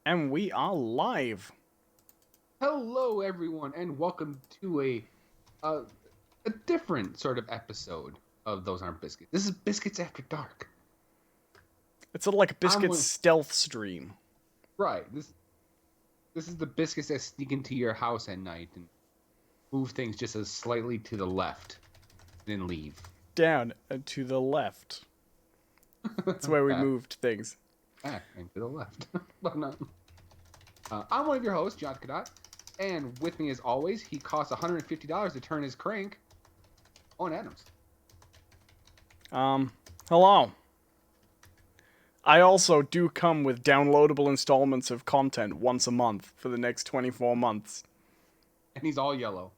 And we are live. Hello, everyone, and welcome to a different sort of episode of Those Aren't Biscuits. This is Biscuits After Dark. It's sort of like a I'm Biscuits with, stealth stream. right. This is the biscuits that sneak into your house at night and move things just as slightly to the left, then leave. Down and to the left. That's where we Back, moved things. back, and to the left. But no. I'm one of your hosts, John Cadot, and with me, as always, he costs $150 to turn his crank. Owen Adams. Hello. I also do come with downloadable installments of content once a month for the next 24 months. And he's all yellow.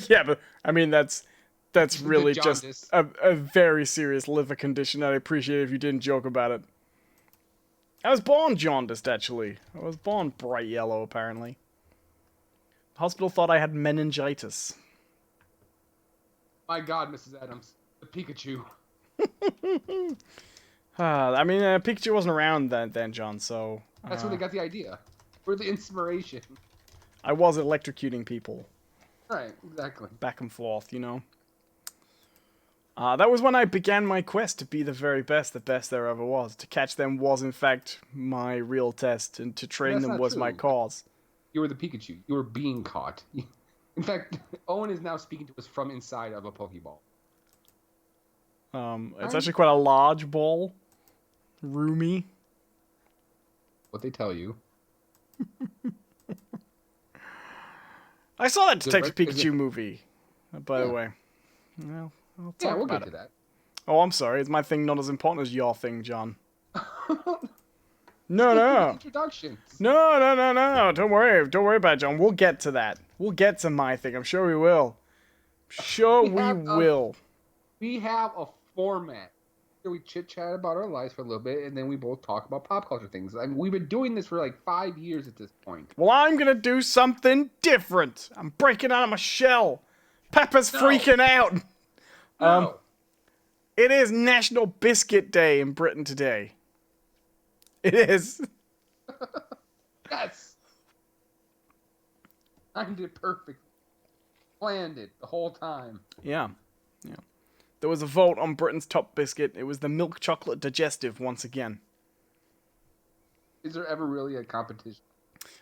Yeah, but I mean that's really just jaundice. a very serious liver condition. I'd appreciate it if you didn't joke about it. I was born jaundiced, actually. I was born bright yellow, apparently. The hospital thought I had meningitis. My God, Mrs. Adams, the Pikachu. I mean, Pikachu wasn't around then, John, so... That's where they got the idea. Where the inspiration. I was electrocuting people. Right, exactly. Back and forth, you know? That was when I began my quest to be the very best, the best there ever was. To catch them was, in fact, my real test, and to train That's them not was true. my cause. You were the Pikachu. You were being caught. In fact, Owen is now speaking to us from inside of a Pokeball. It's actually quite a large ball. Roomy. What they tell you. I saw that Is it Detective right- is Pikachu it- movie, by the Yeah. way. Well, I'll talk Yeah, we'll about get it. to that. Oh, I'm sorry. Is my thing not as important as your thing, John? No, No. introductions. No. Don't worry about it, John. We'll get to that. We'll get to my thing. I'm sure we will. Sure we will. We have a format. We chit chat about our lives for a little bit, and then we both talk about pop culture things. I mean, we've been doing this for like 5 years at this point. Well, I'm gonna do something different. I'm breaking out of my shell. Pepper's freaking out. No. It is National Biscuit Day in Britain today. It is. Yes. I did it perfect. Planned it the whole time. Yeah. There was a vote on Britain's top biscuit. It was the milk chocolate digestive once again. Is there ever really a competition?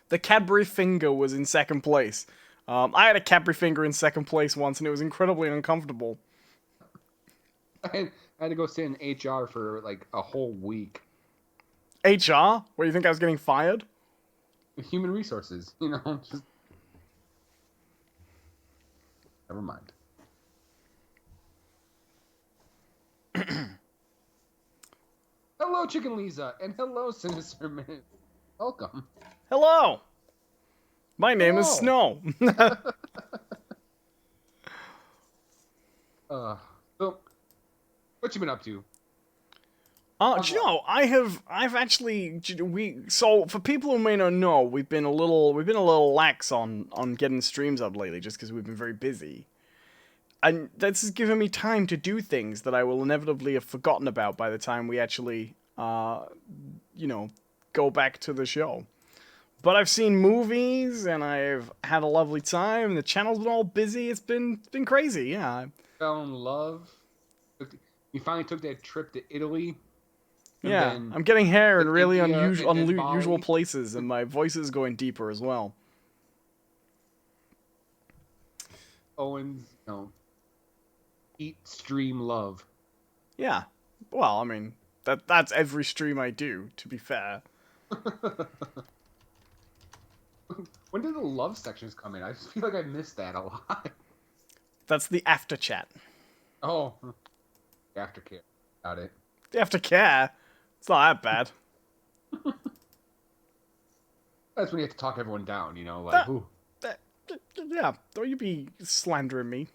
The Cadbury Finger was in second place. I had a Cadbury Finger in second place once, and it was incredibly uncomfortable. I had to go sit in HR for like a whole week. HR? Where you think I was getting fired? Human resources, just never mind. Hello, Chicken Lisa, and hello, Sinister Minute. Welcome. Hello! My name is Snow. So, what you been up to? Do you know, I've actually, so for people who may not know, we've been a little lax on getting streams up lately, just because we've been very busy. And that's given me time to do things that I will inevitably have forgotten about by the time we actually, go back to the show. But I've seen movies, and I've had a lovely time, the channel's been all busy, it's been crazy, yeah. Fell in love. You finally took that trip to Italy. Yeah, then I'm getting hair in really India, and then unusual Bali. places, and my voice is going deeper as well. Owen's, eat, stream, love. Yeah. Well, I mean, that's every stream I do, to be fair. When did the love sections come in? I just feel like I missed that a lot. That's the after chat. Oh, aftercare. Got it. The aftercare? It's not that bad. That's when you have to talk everyone down, like, ooh. Yeah, don't you be slandering me.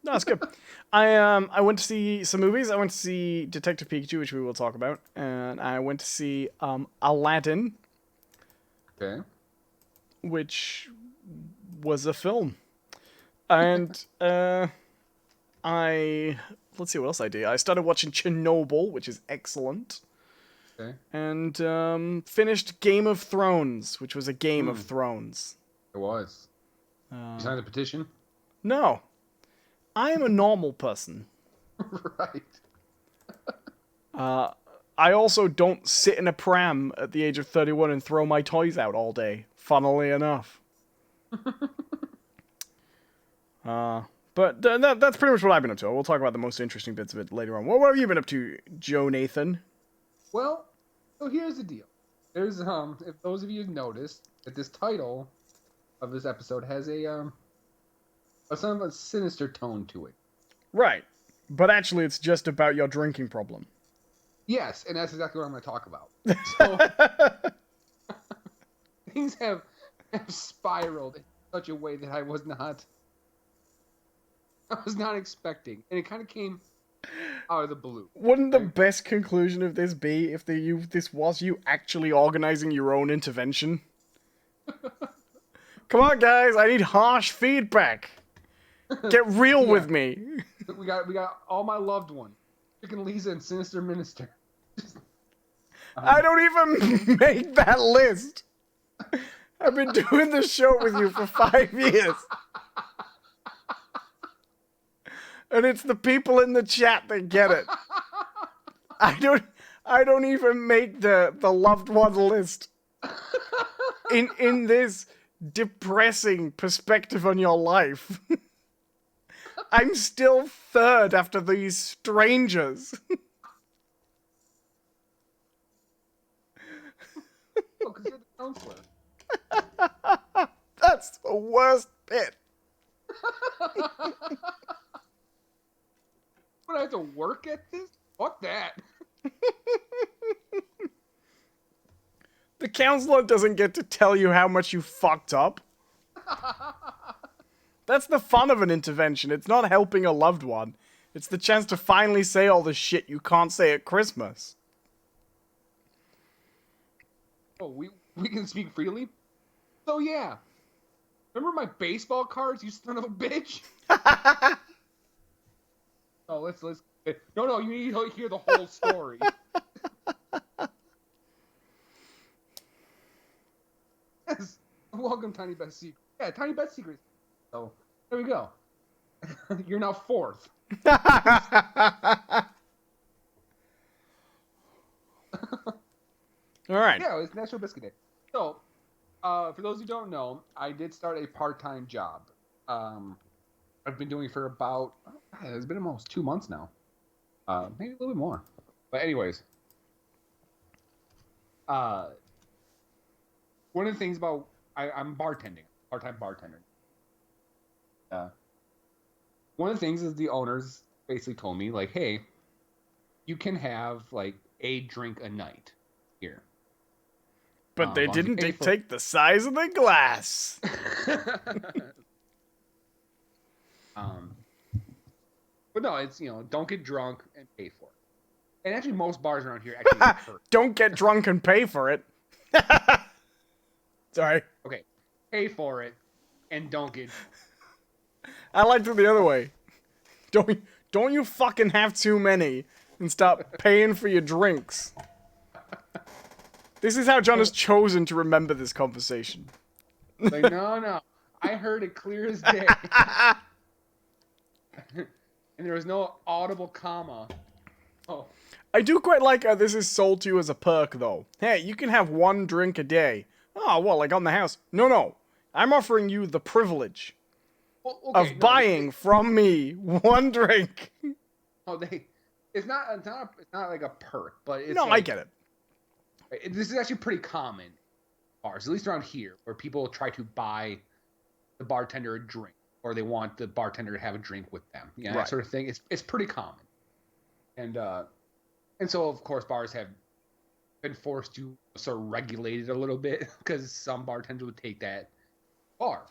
No, it's good. I went to see some movies. I went to see Detective Pikachu, which we will talk about, and I went to see Aladdin, Okay. which was a film. And let's see what else I did. I started watching Chernobyl, which is excellent. Okay. and finished Game of Thrones, which was a Game of Thrones. It was. You signed the petition? No, I am a normal person. Right. I also don't sit in a pram at the age of 31 and throw my toys out all day, funnily enough. But that's pretty much what I've been up to. We'll talk about the most interesting bits of it later on. What have you been up to, Joe Nathan? Well, so here's the deal. There's if those of you have noticed that this title of this episode has a some of a sinister tone to it. Right. But actually, it's just about your drinking problem. Yes, and that's exactly what I'm going to talk about. So things have spiraled in such a way that I was not expecting, and it kind of came out of the blue. Wouldn't the best conclusion of this be if this was you actually organizing your own intervention? Come on, guys! I need harsh feedback. Get real with me. We got all my loved ones, freaking Lisa and Sinister Minister. I don't even make that list. I've been doing this show with you for 5 years. And it's the people in the chat that get it. I don't even make the loved one list. In this depressing perspective on your life. I'm still third after these strangers. Oh, because you're the counselor. That's the worst bit. But I have to work at this? Fuck that. The counselor doesn't get to tell you how much you fucked up. That's the fun of an intervention. It's not helping a loved one. It's the chance to finally say all the shit you can't say at Christmas. Oh, we can speak freely? So yeah. Remember my baseball cards, you son of a bitch? Oh, let's No, you need to hear the whole story. Yes. Welcome, Tiny Best Secret. Yeah, Tiny Best Secret. So, there we go. You're now fourth. All right. Yeah, it's National Biscuit Day. So, for those who don't know, I did start a part-time job. I've been doing for about, it's been almost 2 months now. Maybe a little bit more. But anyways, one of the things about, I'm bartending, part-time bartender. One of the things is the owners basically told me, like, hey, you can have, like, a drink a night here. But they didn't dictate the size of the glass. But no, it's, don't get drunk and pay for it. And actually, most bars around here actually don't get drunk and pay for it. Sorry. Okay, pay for it and don't get drunk. I liked it the other way. Don't you fucking have too many and start paying for your drinks. This is how John has chosen to remember this conversation. Like, no. I heard it clear as day. And there was no audible comma. Oh. I do quite like how this is sold to you as a perk, though. Hey, you can have one drink a day. Oh, well, like on the house. No. I'm offering you the privilege of buying from me one drink. Oh, it's not like a perk, but it's I get it. This is actually pretty common in bars, at least around here, where people try to buy the bartender a drink, or they want the bartender to have a drink with them. Yeah, right. That sort of thing. It's pretty common, and so of course bars have been forced to sort of regulate it a little bit because some bartenders would take that bar.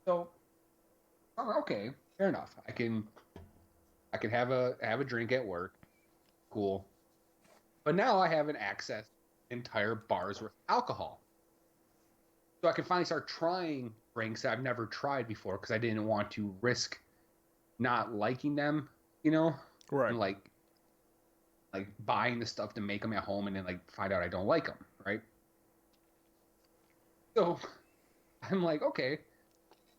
So, okay, fair enough. I can have a drink at work. Cool. But now I have an access to entire bars with alcohol. So I can finally start trying drinks that I've never tried before because I didn't want to risk not liking them, Right. And like like buying the stuff to make them at home and then like find out I don't like them, right? So I'm like, okay,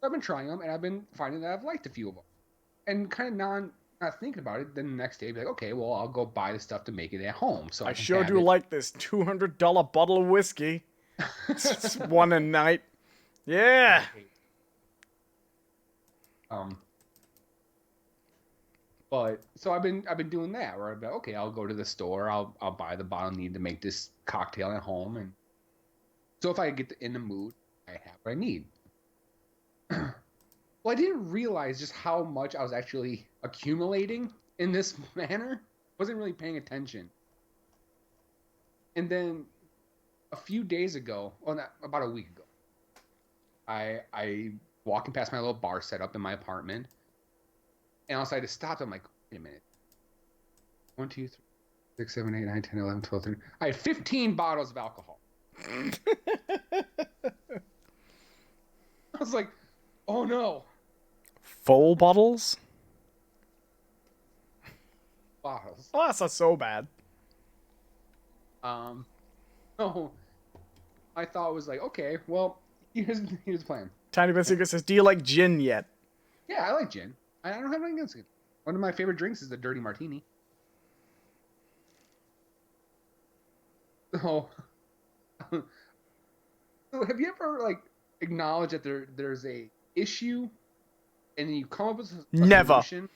I've been trying them and I've been finding that I've liked a few of them, and kind of not thinking about it. Then the next day, be like, okay, well, I'll go buy the stuff to make it at home, so I I can sure have do it. like this $200 bottle of whiskey. It's one a night. Yeah. Um, but so I've been doing that where I'm like, okay, I'll go to the store, I'll buy the bottle I need to make this cocktail at home, and so if I get in the mood, I have what I need. Well, I didn't realize just how much I was actually accumulating in this manner. Wasn't really paying attention. And then a few days ago, well, not, about a week ago, I walking past my little bar set up in my apartment, and I decided to stop. I'm like, wait a minute. 1, 2, 3, 6, 7, 8, 9, 10, 11, 12, 13. I had 15 bottles of alcohol. I was like, oh no. Full bottles? Bottles. Oh, that's not so bad. So I thought it was like, okay, well, here's the plan. Tiny Bit Secret says, do you like gin yet? Yeah, I like gin. I don't have anything against it. One of my favorite drinks is the dirty martini. So, so have you ever like acknowledged that there's a issue, and then you come up with a Never. solution?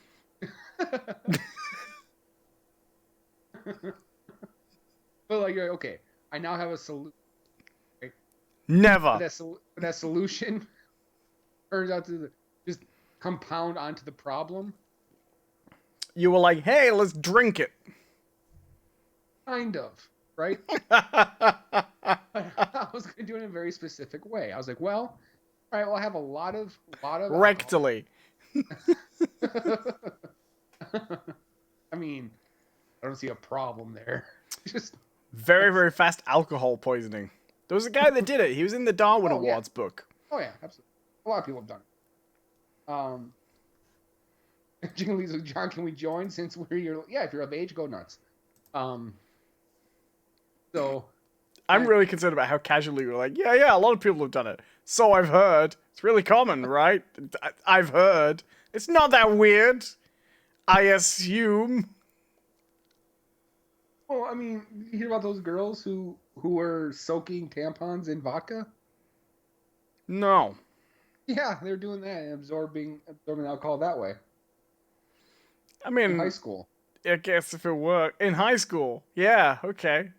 But like, you're like, okay, I now have a solution. Right? Never. But that solution turns out to just compound onto the problem. You were like, hey, let's drink it. Kind of, right? I was going to do it in a very specific way. I was like, well, all right, well, I have a lot of rectally. I mean, I don't see a problem there. Just very, very fast alcohol poisoning. There was a guy that did it. He was in the Darwin Awards book. Oh yeah, absolutely. A lot of people have done it. John, can we join since we're your if you're of age, go nuts. So I'm really concerned about how casually we're like, yeah, a lot of people have done it. So I've heard. It's really common, right? I've heard. It's not that weird. I assume. Well, I mean, you hear about those girls who were soaking tampons in vodka? No. Yeah, they're doing that and absorbing alcohol that way. I mean, in high school. I guess if it worked. In high school. Yeah, okay.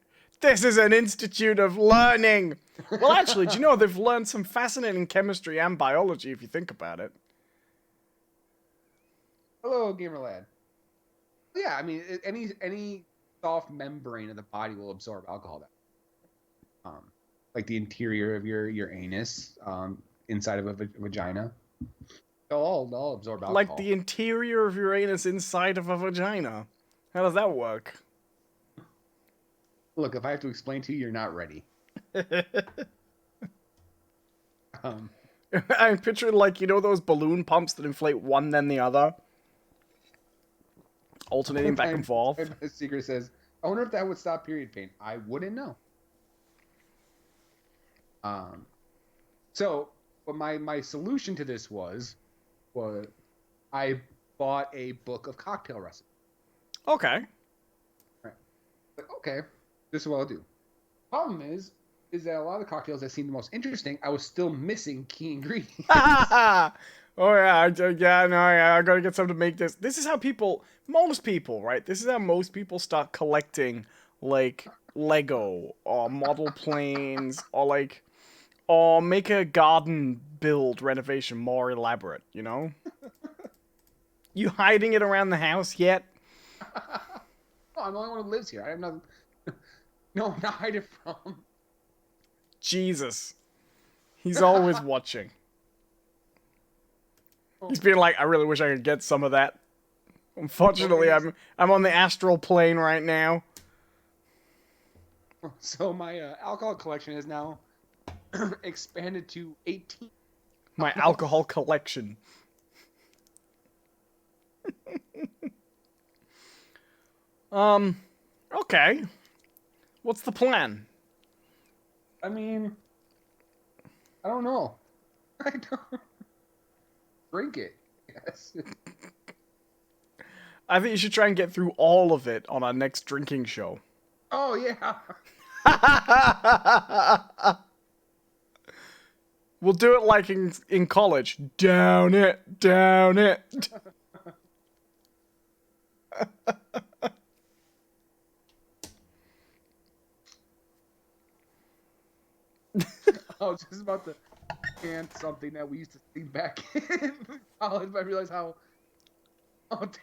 This is an institute of learning. Well, actually, do you know they've learned some fascinating chemistry and biology if you think about it? Hello, gamer lad. Yeah, I mean, any soft membrane of the body will absorb alcohol. Like the interior of your anus, inside of a vagina, they'll all absorb alcohol. Like the interior of your anus inside of a vagina. How does that work? Look, if I have to explain to you, you're not ready. I'm picturing like, you know those balloon pumps that inflate one then the other? Alternating back and forth. The secret says, I wonder if that would stop period pain. I wouldn't know. So, but my solution to this was I bought a book of cocktail recipes. Okay. Right. But okay, this is what I'll do. Problem is that a lot of the cocktails that seemed the most interesting, I was still missing key ingredients. Oh yeah, I gotta get something to make this. This is how most people, right? This is how most people start collecting, like, Lego, or model planes, or make a garden build renovation more elaborate, you know? You hiding it around the house yet? Oh, I'm the only one who lives here. I have nothing. No, not hide it from. Jesus. He's always watching. He's being like, I really wish I could get some of that. Unfortunately, I'm on the astral plane right now. So my alcohol collection is now expanded to 18. My alcohol collection. Okay. What's the plan? I mean, I don't know. I don't drink it. Yes. I think you should try and get through all of it on our next drinking show. Oh yeah. We'll do it like in college. Down it, down it. I was just about to chant something that we used to sing back in college, but I realized how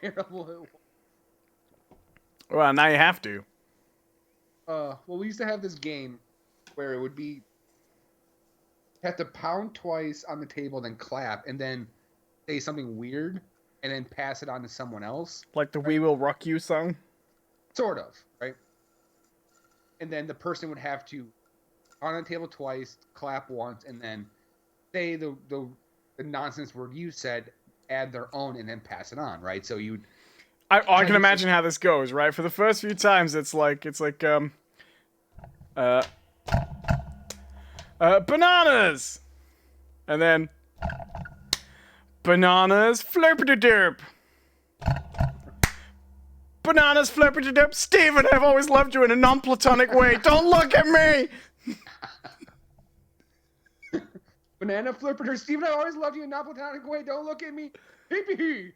terrible it was. Well, now you have to. Well, we used to have this game where it would be you have to pound twice on the table, then clap, and then say something weird, and then pass it on to someone else. Like the "We Will Rock You" song. Sort of, right? And then the person would have to pound on the table twice, clap once, and then say the nonsense word you said, add their own, and then pass it on, right? So you. I can imagine how this goes, right? For the first few times, it's like bananas, and then bananas flurpity-derp. Bananas flurpity-derp. Steven, I've always loved you in a non-platonic way. Don't look at me. Banana flipper, Steven, I always loved you in a non-platonic way. Don't look at me. Hee hee.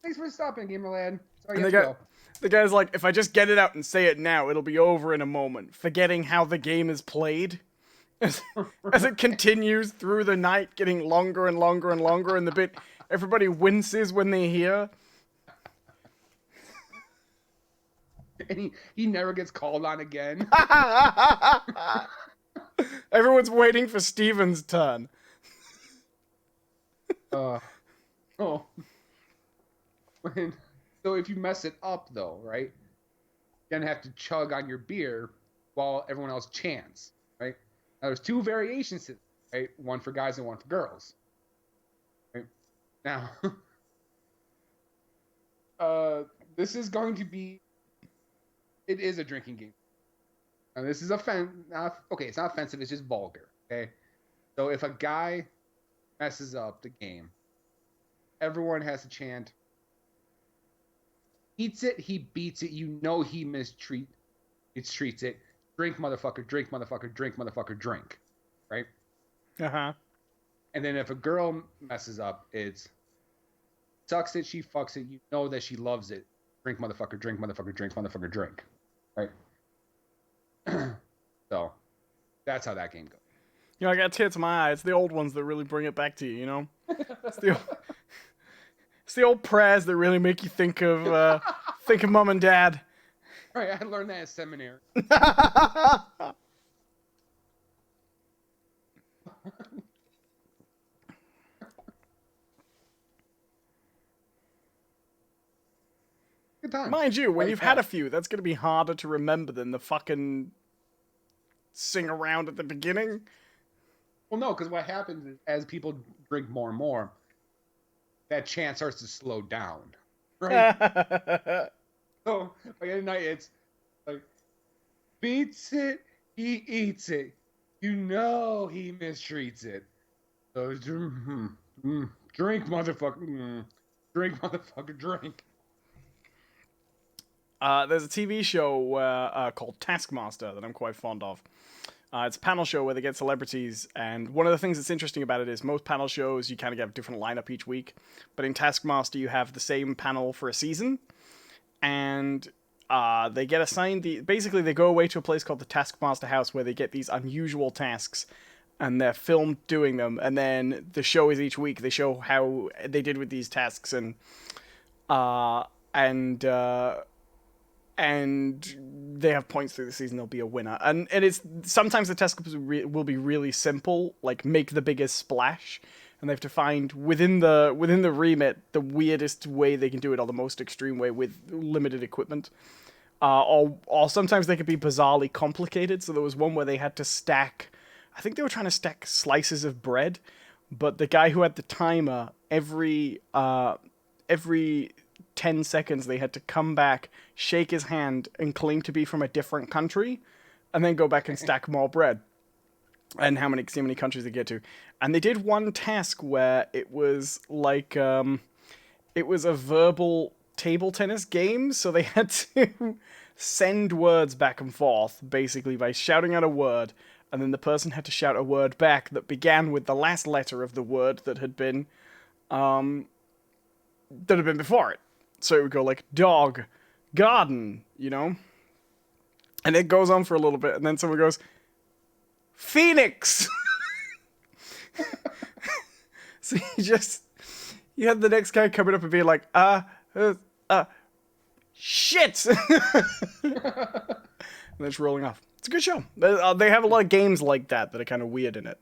Thanks for stopping, Gamer Lad. Sorry, you have to go. The guy's like, if I just get it out and say it now, it'll be over in a moment. Forgetting how the game is played. As it continues through the night, getting longer and longer and longer, and the bit everybody winces when they hear. And he never gets called on again. Everyone's waiting for Steven's turn. Oh. So if you mess it up, though, right? You're gonna have to chug on your beer while everyone else chants, right? Now there's two variations to it, right? One for guys and one for girls. Right? Now, this is going to be. It is a drinking game. Now this is okay, it's not offensive. It's just vulgar. Okay, so if a guy messes up the game, everyone has to chant. Eats it, he beats it. You know he mistreats it. Drink, motherfucker, drink, motherfucker, drink, motherfucker, drink. Right? Uh-huh. And then if a girl messes up, it's sucks it, she fucks it. You know that she loves it. Drink, motherfucker, drink, motherfucker, drink, motherfucker, drink. Right? So, that's how that game goes. You know, I got tears in my eyes. It's the old ones that really bring it back to you, you know? It's the old prayers that really make you think of mom and dad. Right, I learned that in seminary. Good time. Mind you, when you've had a few, that's going to be harder to remember than the fucking sing around at the beginning. Well, no, because what happens is as people drink more and more, that chant starts to slow down, right? So by the end of the night, it's like, beats it, he eats it. You know he mistreats it. So drink, motherfucker. Drink, motherfucker, drink. There's a TV show called Taskmaster that I'm quite fond of. It's a panel show where they get celebrities, and one of the things that's interesting about it is most panel shows, you kind of get a different lineup each week, but in Taskmaster you have the same panel for a season, and they get assigned basically they go away to a place called the Taskmaster House where they get these unusual tasks, and they're filmed doing them, and then the show is each week, they show how they did with these tasks, and they have points through the season. There'll be a winner, and it's sometimes the tasks will be really simple, like make the biggest splash, and they have to find within the remit the weirdest way they can do it, or the most extreme way with limited equipment. Or sometimes they could be bizarrely complicated. So there was one where they had to stack. I think they were trying to stack slices of bread, but the guy who had the timer every every 10 seconds they had to come back, shake his hand, and claim to be from a different country, and then go back and stack more bread. And see how many countries they get to. And they did one task where it was like it was a verbal table tennis game, so they had to send words back and forth, basically, by shouting out a word, and then the person had to shout a word back that began with the last letter of the word that had been before it. So it would go like dog, garden, you know? And it goes on for a little bit, and then someone goes, Phoenix! So you had the next guy coming up and being like, shit! And then it's rolling off. It's a good show. They have a lot of games like that are kind of weird in it.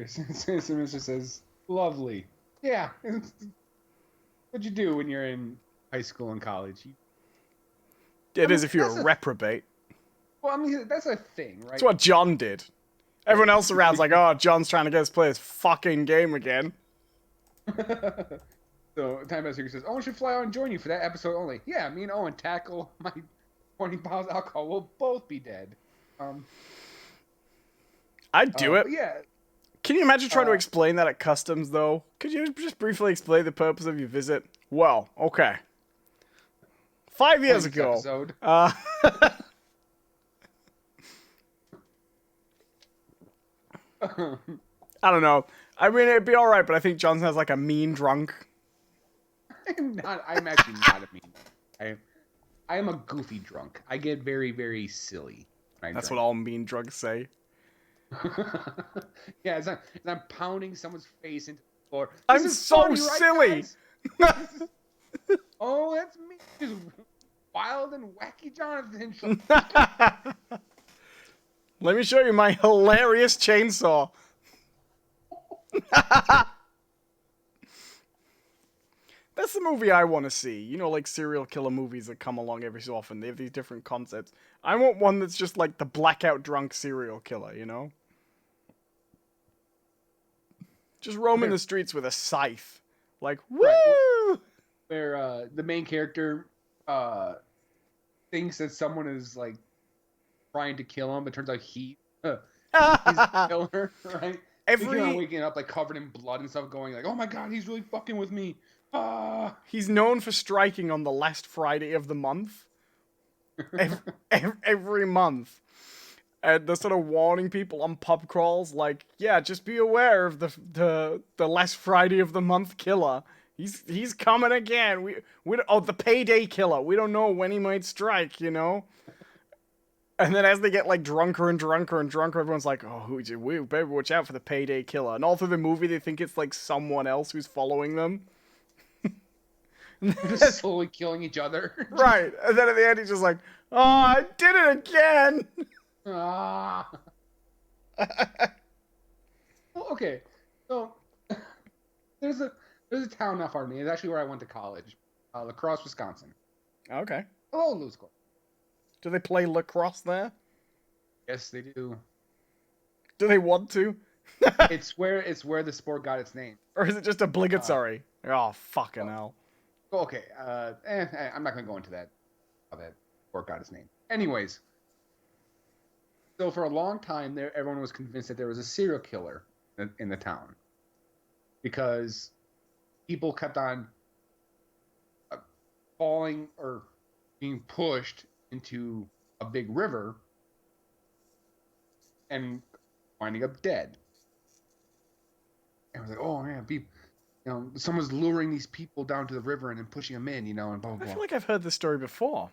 Semester says, lovely. Yeah. What'd you do when you're in high school and college? It is if you're a reprobate. Well, I mean, that's a thing, right? That's what John did. Everyone else around's like, oh, John's trying to get us to play this fucking game again. So, Time Master says, Owen should fly out and join you for that episode only. Yeah, me and Owen tackle my 20 pounds of alcohol. We'll both be dead. I'd do it. Yeah. Can you imagine trying to explain that at customs, though? Could you just briefly explain the purpose of your visit? Well, okay. 5 years ago. Episode. I don't know. I mean, it'd be alright, but I think Johnson has like a mean drunk. I'm actually not a mean. I am a goofy drunk. I get very, very silly. That's what all mean drunks say. Yeah, as I'm pounding someone's face into the floor. I'm so funny, silly. Right, oh, that's me. Just wild and wacky Jonathan. Let me show you my hilarious chainsaw. That's the movie I want to see. You know, like serial killer movies that come along every so often. They have these different concepts. I want one that's just like the blackout drunk serial killer, you know? Just roaming the streets with a scythe. Like, woo! Right. Where the main character thinks that someone is like trying to kill him, but turns out he's the killer, right? Waking up like covered in blood and stuff, going like, "Oh my god, he's really fucking with me!" He's known for striking on the last Friday of the month, every month, and they're sort of warning people on pub crawls, like, "Yeah, just be aware of the last Friday of the month killer. He's coming again. The payday killer. We don't know when he might strike, you know." And then as they get, like, drunker and drunker and drunker, everyone's like, oh, we better watch out for the payday killer. And all through the movie, they think it's, like, someone else who's following them. Just slowly killing each other. Right. And then at the end, he's just like, oh, I did it again! Well, okay. So, there's a town not far from me. It's actually where I went to college. La Crosse, Wisconsin. Okay. Oh, Louis Score. Do they play lacrosse there? Yes, they do. Do they want to? It's where the sport got its name. Or is it just obligatory? Oh, fucking hell. Okay, I'm not going to go into that, how that sport got its name. Anyways, so for a long time, everyone was convinced that there was a serial killer in the town. Because people kept on falling or being pushed into a big river and winding up dead. And I was like, oh man, someone's luring these people down to the river and then pushing them in, and blah, blah, blah. I feel like I've heard this story before.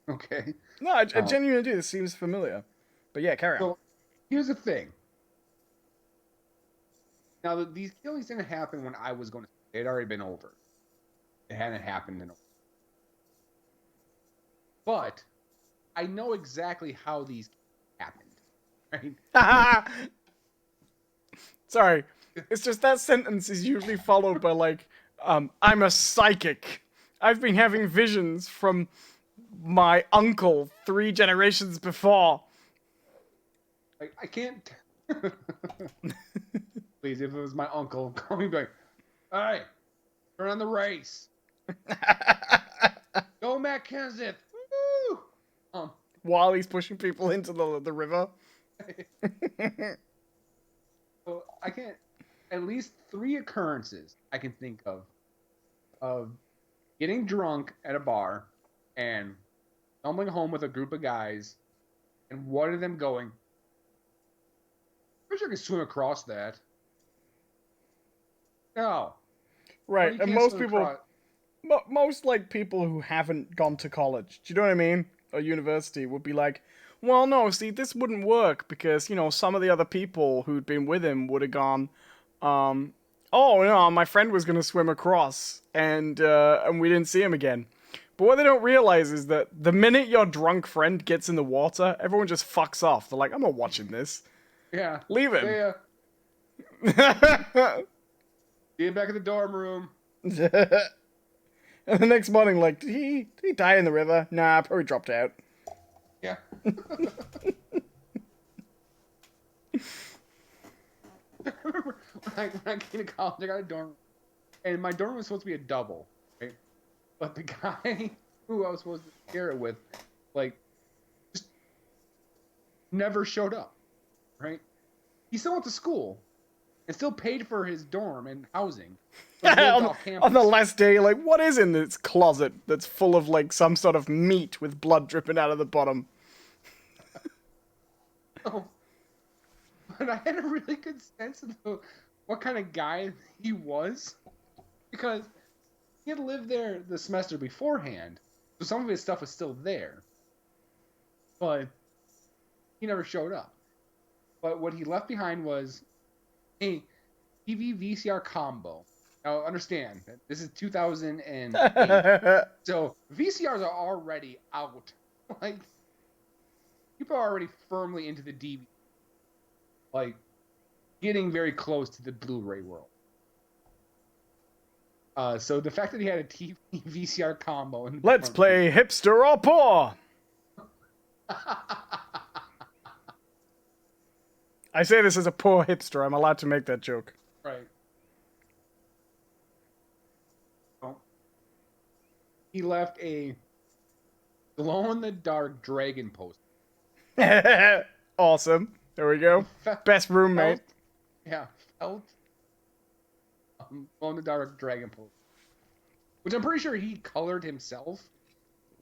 Okay. No, I genuinely do. This seems familiar. But yeah, carry on. So, here's the thing. Now, these killings didn't happen when I was going to school. They had already been over. It hadn't happened in a while. But I know exactly how these happened, right? Sorry. It's just that sentence is usually followed by, like, I'm a psychic. I've been having visions from my uncle 3 generations before. I can't... Please, if it was my uncle, call me back. All right, turn on the race. Go, Matt Kenseth. Woo! While he's pushing people into the river. So I can't. At least 3 occurrences I can think of getting drunk at a bar and stumbling home with a group of guys, and one of them going, "I'm sure I can swim across that." No, Right, you and can't most swim people, across. most like people who haven't gone to college, do you know what I mean? Or university would be like, well, no, see, this wouldn't work because, you know, some of the other people who'd been with him would have gone, oh, no, my friend was going to swim across and we didn't see him again. But what they don't realize is that the minute your drunk friend gets in the water, everyone just fucks off. They're like, I'm not watching this. Yeah. Leave him. Yeah. See you back in the dorm room. And the next morning, like, did he die in the river? Nah, probably dropped out. Yeah. I remember when I came to college, I got a dorm room, and my dorm was supposed to be a double, right? But the guy who I was supposed to share it with, like, just never showed up, right? He still went to school and still paid for his dorm and housing. But he lived off campus. On the last day, like, what is in this closet that's full of, like, some sort of meat with blood dripping out of the bottom? Oh. But I had a really good sense of what kind of guy he was, because he had lived there the semester beforehand, so some of his stuff was still there, but he never showed up. But what he left behind was a TV VCR combo. Now understand that this is 2008, so VCRs are already out. Like, people are already firmly into the DVD. Like, getting very close to the Blu-ray world. So the fact that he had a TV VCR combo. Let's play hipster or poor. I say this as a poor hipster. I'm allowed to make that joke. Right. Well, he left a glow-in-the-dark dragon poster. Awesome. There we go. Best roommate. Felt glow-in-the-dark dragon poster, which I'm pretty sure he colored himself.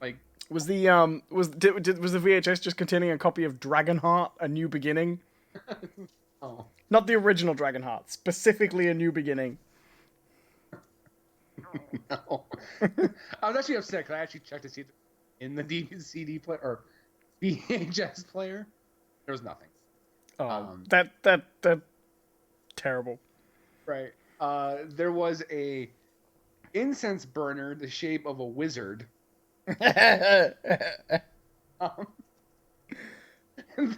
Like, was the VHS just containing a copy of Dragonheart: A New Beginning? Oh. Not the original Dragonheart, specifically A New Beginning. No. I was actually upset because I actually checked to see in the DVD CD player or VHS player, there was nothing. Oh, that terrible. Right. There was a incense burner the shape of a wizard. Are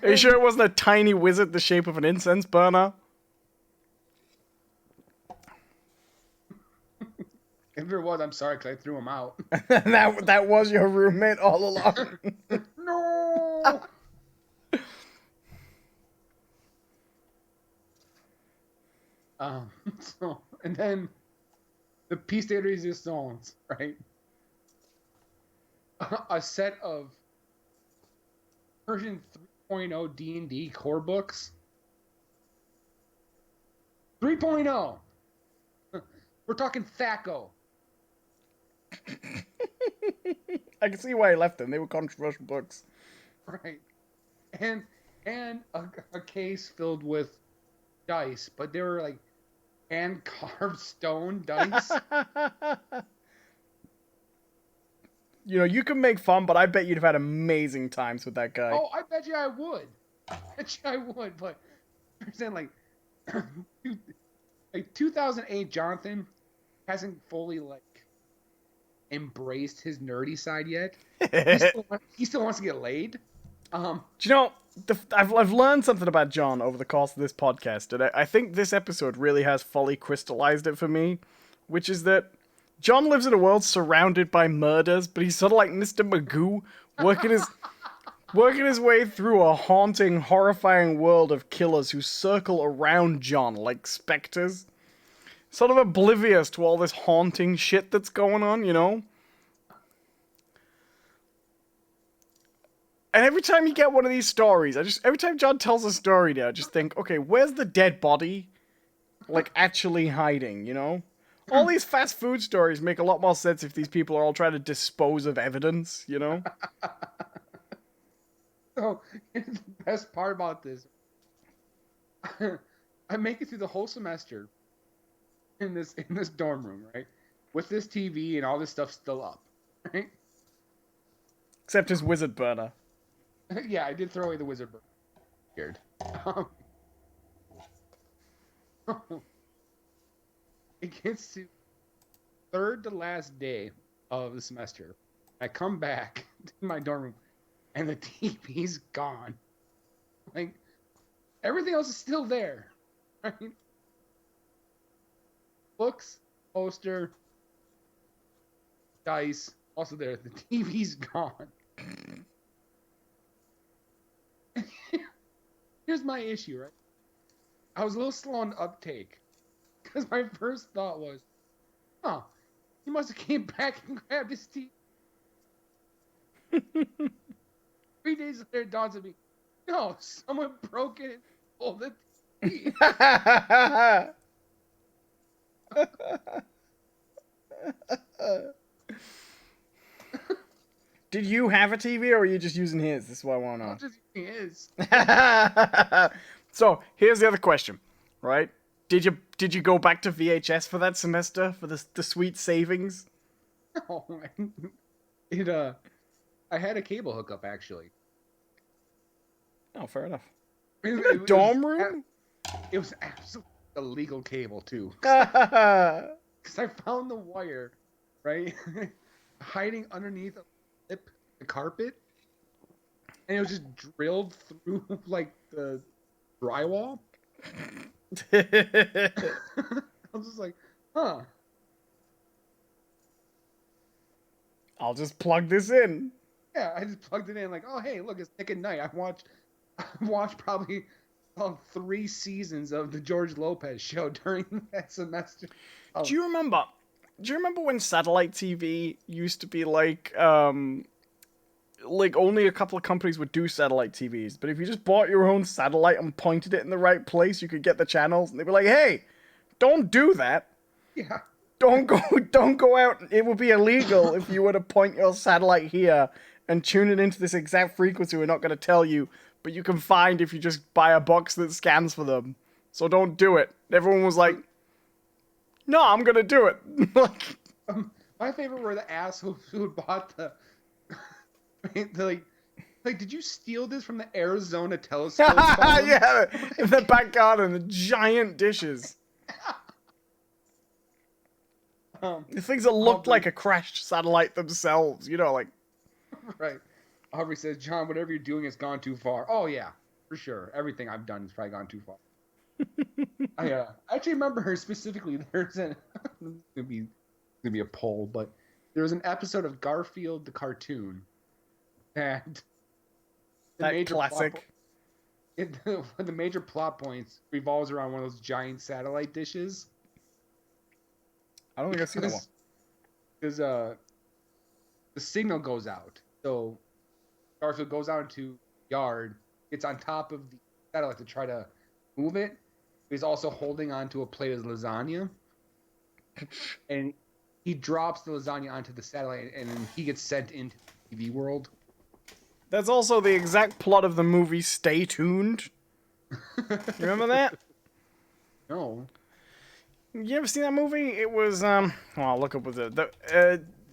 you sure it wasn't a tiny wizard the shape of an incense burner? If there was, I'm sorry because I threw him out. that was your roommate all along. No. So, and then the piece de resistance, right? A set of version 3.0 D&D core books. 3.0. We're talking THACO. I can see why he left them. They were controversial books. Right. And a case filled with dice, but they were like hand-carved stone dice. You know, you can make fun, but I bet you'd have had amazing times with that guy. Oh, I bet you I would. But I'm saying, like 2008 Jonathan hasn't fully, like, embraced his nerdy side yet. He still wants to get laid. Do you know, I've learned something about John over the course of this podcast, and I think this episode really has fully crystallized it for me, which is that John lives in a world surrounded by murders, but he's sort of like Mr. Magoo, working his way through a haunting, horrifying world of killers who circle around John like specters. Sort of oblivious to all this haunting shit that's going on, you know? And every time you get one of these stories, every time John tells a story now, I just think, okay, where's the dead body? Like, actually hiding, you know? All these fast food stories make a lot more sense if these people are all trying to dispose of evidence, you know? So, here's the best part about this. I make it through the whole semester in this dorm room, right? With this TV and all this stuff still up, right? Except his wizard burner. Yeah, I did throw away the wizard burner. Weird. It gets to third to last day of the semester. I come back to my dorm room, and the TV's gone. Like, everything else is still there, right? Books, poster, dice, also there. The TV's gone. Here's my issue, right? I was a little slow on uptake because my first thought was, "Oh, he must have came back and grabbed his TV." 3 days later, it dawns on me, no, someone broke it and pulled the TV. Did you have a TV, or are you just using his? This is what I want to know. I'm just using his. So here's the other question, right? Did you go back to VHS for that semester for the sweet savings? No, I had a cable hookup actually. Oh, fair enough. In a dorm room? It was absolutely illegal cable too. That's Because I found the wire, right, hiding underneath the carpet, and it was just drilled through like the drywall. I was just like, huh. I'll just plug this in. Yeah, I just plugged it in like, oh hey, look, it's Nick at Night. I watched probably 3 seasons of the George Lopez show during that semester. Oh. Do you remember when satellite TV used to be like only a couple of companies would do satellite TVs, but if you just bought your own satellite and pointed it in the right place, you could get the channels, and they'd be like, "Hey, don't do that. Yeah. Don't go out. It would be illegal if you were to point your satellite here and tune it into this exact frequency. We're not going to tell you, but you can find if you just buy a box that scans for them. So don't do it." Everyone was like, "No, I'm going to do it." My favorite were the assholes who bought the like, did you steal this from the Arizona telescope? Yeah, in the back garden, the giant dishes. The things that looked like a crashed satellite themselves, you know, like. Right. Aubrey says, "John, whatever you're doing has gone too far." Oh yeah, for sure. Everything I've done has probably gone too far. I actually remember her specifically. There's an gonna be a poll, but there was an episode of Garfield the cartoon, and that classic. One of the major plot points revolves around one of those giant satellite dishes. I don't think I've seen that one. Because the signal goes out, so Garfield goes out into the yard, gets on top of the satellite to try to move it. He's also holding onto a plate of lasagna, and he drops the lasagna onto the satellite, and then he gets sent into the TV world. That's also the exact plot of the movie Stay Tuned. Remember that? No. You ever seen that movie? It was, well, I'll look up with it.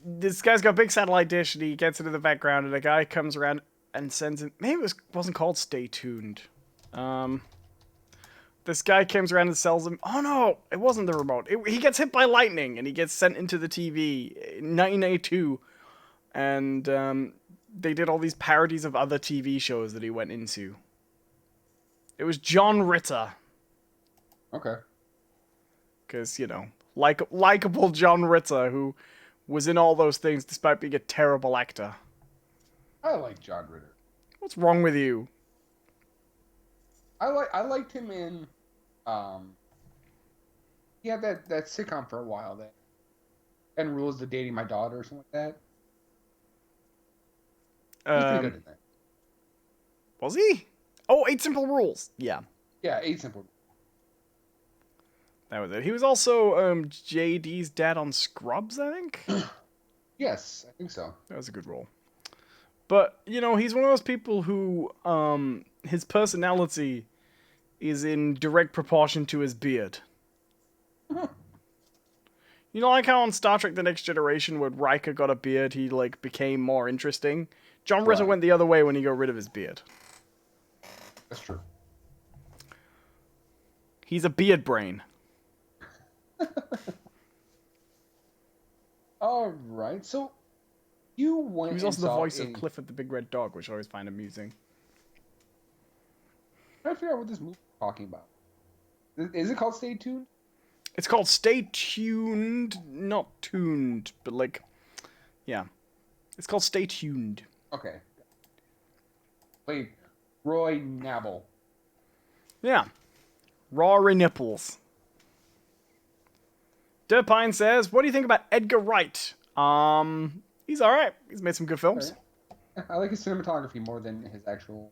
This guy's got a big satellite dish, and he gets into the background, and a guy comes around and sends him... Maybe it wasn't called Stay Tuned. This guy comes around and sells him... Oh, no! It wasn't the remote. He gets hit by lightning, and he gets sent into the TV in 1982. And, they did all these parodies of other TV shows that he went into. It was John Ritter. Okay. Because, you know, likable John Ritter, who was in all those things despite being a terrible actor. I like John Ritter. What's wrong with you? I liked him in he had that sitcom for a while that 10 Rules of Dating My Daughter or something like that. He was pretty good in that. Was he? Oh, Eight Simple Rules. Yeah, Yeah, 8 Simple. that was it. He was also JD's dad on Scrubs, I think. Yes, I think so. That was a good role. But, you know, he's one of those people who, his personality is in direct proportion to his beard. You know, like how on Star Trek The Next Generation, when Riker got a beard, he, like, became more interesting? John Ritter Right. went the other way when he got rid of his beard. That's true. He's a beard brain. All right. So you He went was and also the saw voice of Clifford the Big Red Dog, which I always find amusing. trying to figure out what this movie is talking about. Is it called Stay Tuned? It's called Stay Tuned, not tuned, but like, yeah. It's called Stay Tuned. Okay. Played Roy Nabble. Yeah. Rory Nipples. Durpine says, what do you think about Edgar Wright? He's alright. He's made some good films. Right. I like his cinematography more than his actual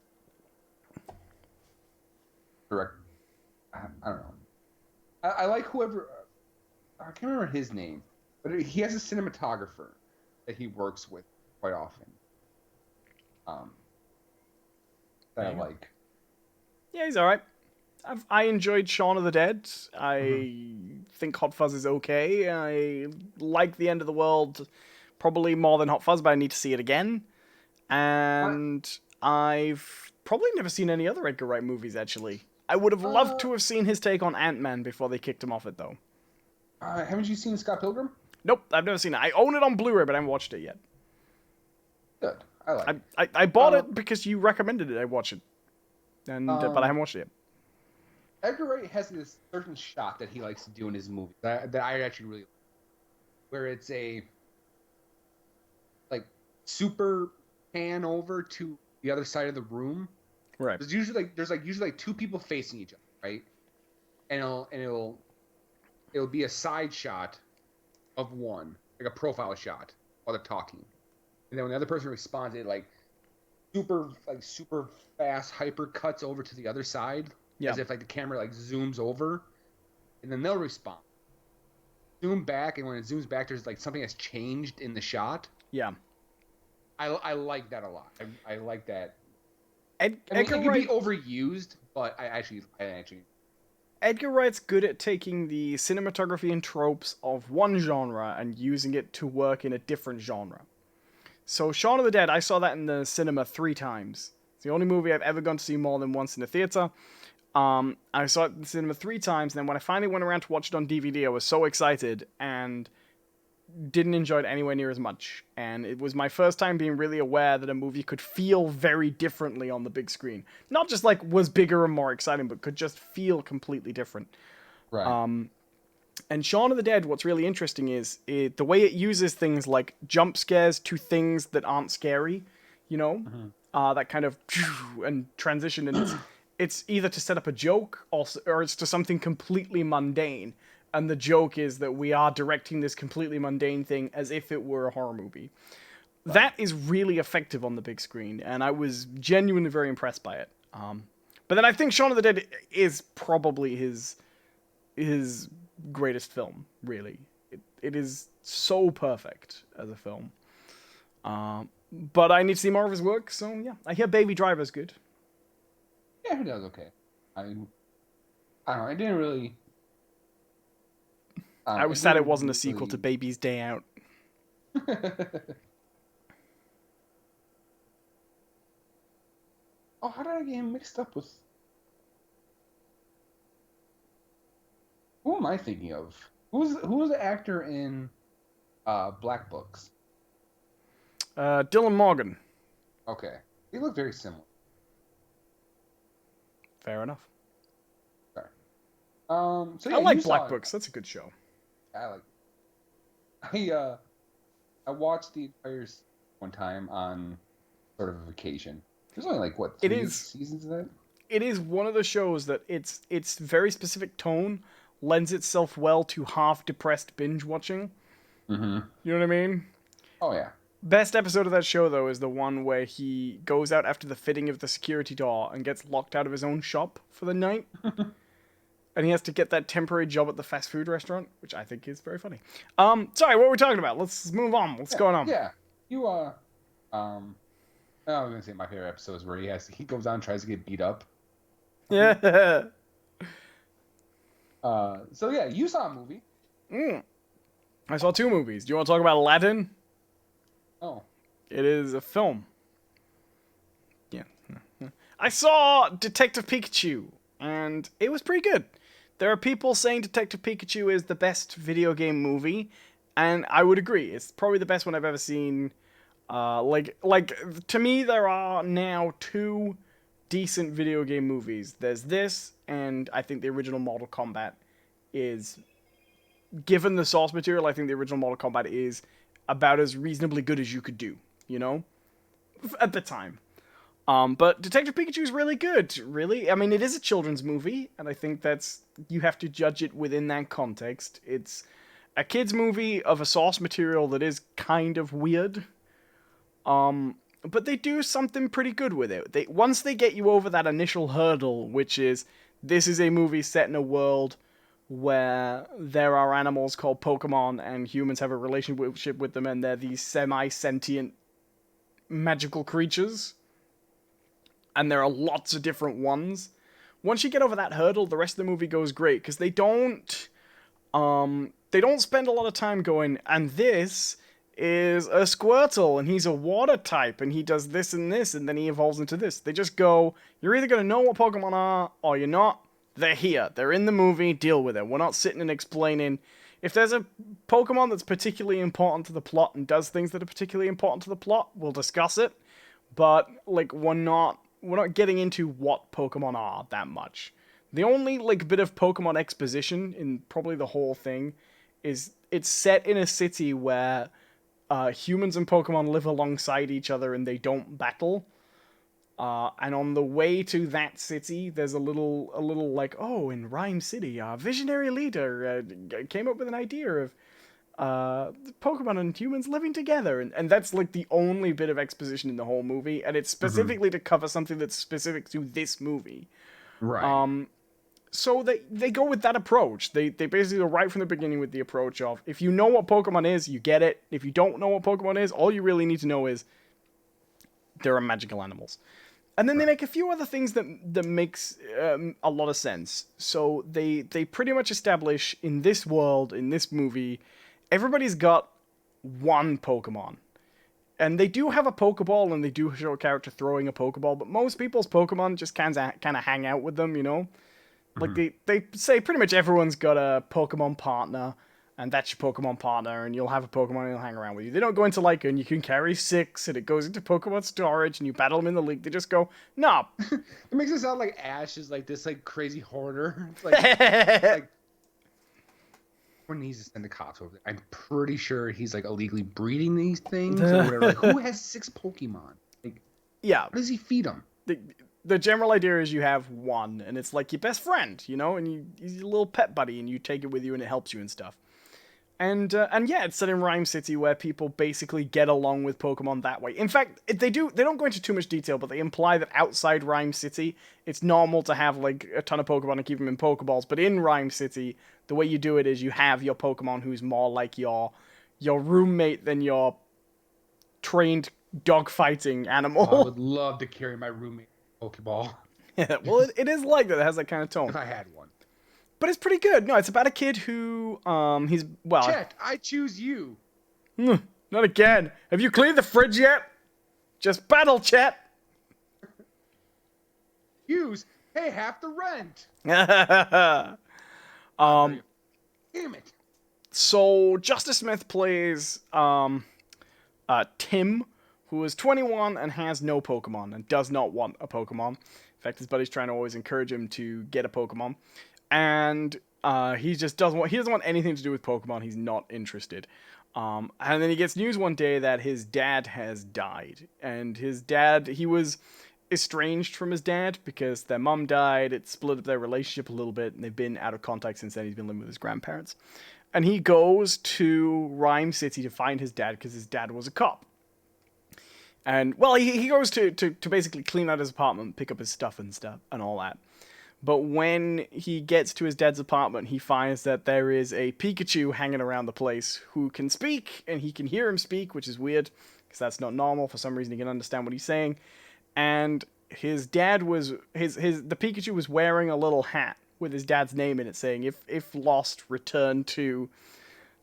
direct. I don't know. I like whoever. I can't remember his name, but he has a cinematographer that he works with quite often. That I like. Yeah, he's alright. I enjoyed Shaun of the Dead. I think Hot Fuzz is okay. I like The End of the World probably more than Hot Fuzz, but I need to see it again. And I've probably never seen any other Edgar Wright movies, actually. I would have loved to have seen his take on Ant-Man before they kicked him off it, though. Haven't you seen Scott Pilgrim? Nope, I've never seen it. I own it on Blu-ray, but I haven't watched it yet. Good. I like it. I bought it because you recommended it. I watched it. But I haven't watched it yet. Edgar Wright has this certain shot that he likes to do in his movie that I actually really like, where it's a like super pan over to the other side of the room. Right. There's usually two people facing each other, right? And it'll be a side shot of one, like a profile shot while they're talking. And then when the other person responds, it super fast hyper cuts over to the other side. Yeah. As if like the camera like zooms over, and then they'll respond. Zoom back, and when it zooms back, there's like something has changed in the shot. Yeah. I like that a lot. I like that. Edgar it can Wright, be overused, but I actually. Edgar Wright's good at taking the cinematography and tropes of one genre and using it to work in a different genre. So Shaun of the Dead, I saw that in the cinema 3 times. It's the only movie I've ever gone to see more than once in the theater. I saw it in the cinema 3 times, and then when I finally went around to watch it on DVD, I was so excited and didn't enjoy it anywhere near as much. And it was my first time being really aware that a movie could feel very differently on the big screen. Not just like was bigger and more exciting, but could just feel completely different. Right. And Shaun of the Dead, what's really interesting is the way it uses things like jump scares to things that aren't scary, you know? That kind of and transition, and it's either to set up a joke or it's to something completely mundane. And the joke is that we are directing this completely mundane thing as if it were a horror movie. Right. That is really effective on the big screen, and I was genuinely very impressed by it. But then I think Shaun of the Dead is probably his greatest film, really. It is so perfect as a film. But I need to see more of his work, so yeah. I hear Baby Driver's good. Yeah, that was okay. I don't know. I didn't really. I was sad it wasn't a sequel to Baby's Day Out. Oh, how did I get him mixed up with? Who am I thinking of? Who was the actor in Black Books? Dylan Morgan. Okay, they look very similar. Fair enough. Sorry. So yeah, I like Black Books. That's a good show. I like. I watched the entire one time on sort of a vacation. There's only like what 3 seasons of that. It is one of the shows that it's very specific tone lends itself well to half-depressed binge watching. Mm-hmm. You know what I mean? Oh yeah. Best episode of that show, though, is the one where he goes out after the fitting of the security door and gets locked out of his own shop for the night. And he has to get that temporary job at the fast food restaurant, which I think is very funny. Sorry, what were we talking about? Let's move on. What's going on? Yeah. You I was gonna say my favorite episode is where he goes out and tries to get beat up. Yeah. So yeah, you saw a movie. I saw 2 movies. Do you want to talk about Aladdin? Oh. It is a film. Yeah. I saw Detective Pikachu, and it was pretty good. There are people saying Detective Pikachu is the best video game movie, and I would agree. It's probably the best one I've ever seen. To me, there are now 2 decent video game movies. There's this, and I think the original Mortal Kombat is, given the source material, I think the original Mortal Kombat is about as reasonably good as you could do, you know? At the time. But Detective Pikachu is really good, really. I mean, it is a children's movie, and I think you have to judge it within that context. It's a kid's movie of a source material that is kind of weird. But they do something pretty good with it. Once they get you over that initial hurdle, which is, this is a movie set in a world where there are animals called Pokemon, and humans have a relationship with them, and they're these semi-sentient magical creatures. And there are lots of different ones. Once you get over that hurdle, the rest of the movie goes great, because they don't spend a lot of time going, and this is a Squirtle, and he's a water type, and he does this, and then he evolves into this. They just go, you're either going to know what Pokemon are, or you're not. They're here. They're in the movie. Deal with it. We're not sitting and explaining. If there's a Pokemon that's particularly important to the plot and does things that are particularly important to the plot, we'll discuss it. But, we're not getting into what Pokemon are that much. The only, bit of Pokemon exposition in probably the whole thing is it's set in a city where humans and Pokemon live alongside each other and they don't battle. And on the way to that city, there's a little in Rhyme City, our visionary leader came up with an idea of Pokemon and humans living together, and that's the only bit of exposition in the whole movie, and it's specifically to cover something that's specific to this movie. Right. So they go with that approach. They basically go right from the beginning with the approach of, if you know what Pokemon is, you get it. If you don't know what Pokemon is, all you really need to know is there are magical animals. And then they make a few other things that makes a lot of sense. So they pretty much establish in this world, in this movie, everybody's got one Pokemon. And they do have a Pokeball, and they do show a character throwing a Pokeball, but most people's Pokemon just kind of hang out with them, you know? They say pretty much everyone's got a Pokemon partner, and that's your Pokemon partner, and you'll have a Pokemon and he'll hang around with you. They don't go into and you can carry 6, and it goes into Pokemon storage, and you battle them in the league. They just go, nah. It makes it sound like Ash is this crazy hoarder. It's when he's to send the cops over there, I'm pretty sure he's illegally breeding these things or whatever. Who has 6 Pokemon? Yeah. How does he feed them? The general idea is you have one, and it's like your best friend, you know, and he's your little pet buddy, and you take it with you, and it helps you and stuff. And yeah, it's set in Rhyme City, where people basically get along with Pokemon that way. In fact, they don't go into too much detail, but they imply that outside Rhyme City, it's normal to have a ton of Pokemon and keep them in Pokeballs. But in Rhyme City, the way you do it is you have your Pokemon who's more like your roommate than your trained dogfighting animal. I would love to carry my roommate Pokeball. Yeah, well, it is like that. It has that kind of tone. If I had one. But it's pretty good. No, it's about a kid who, Chet, I choose you. Not again. Have you cleaned the fridge yet? Just battle, Chet. Use, pay half the rent. Damn it. So, Justice Smith plays, Tim, who is 21 and has no Pokemon and does not want a Pokemon. In fact, his buddy's trying to always encourage him to get a Pokemon. And he just doesn't want anything to do with Pokemon. He's not interested. And then he gets news one day that his dad has died. And his dad, he was estranged from his dad because their mum died. It split up their relationship a little bit, and they've been out of contact since then. He's been living with his grandparents. And he goes to Rhyme City to find his dad because his dad was a cop. And, well, he goes to basically clean out his apartment, pick up his stuff and all that. But when he gets to his dad's apartment, he finds that there is a Pikachu hanging around the place who can speak, and he can hear him speak, which is weird, because that's not normal. For some reason, he can understand what he's saying. And his dad was... the Pikachu was wearing a little hat with his dad's name in it, saying, if lost, return to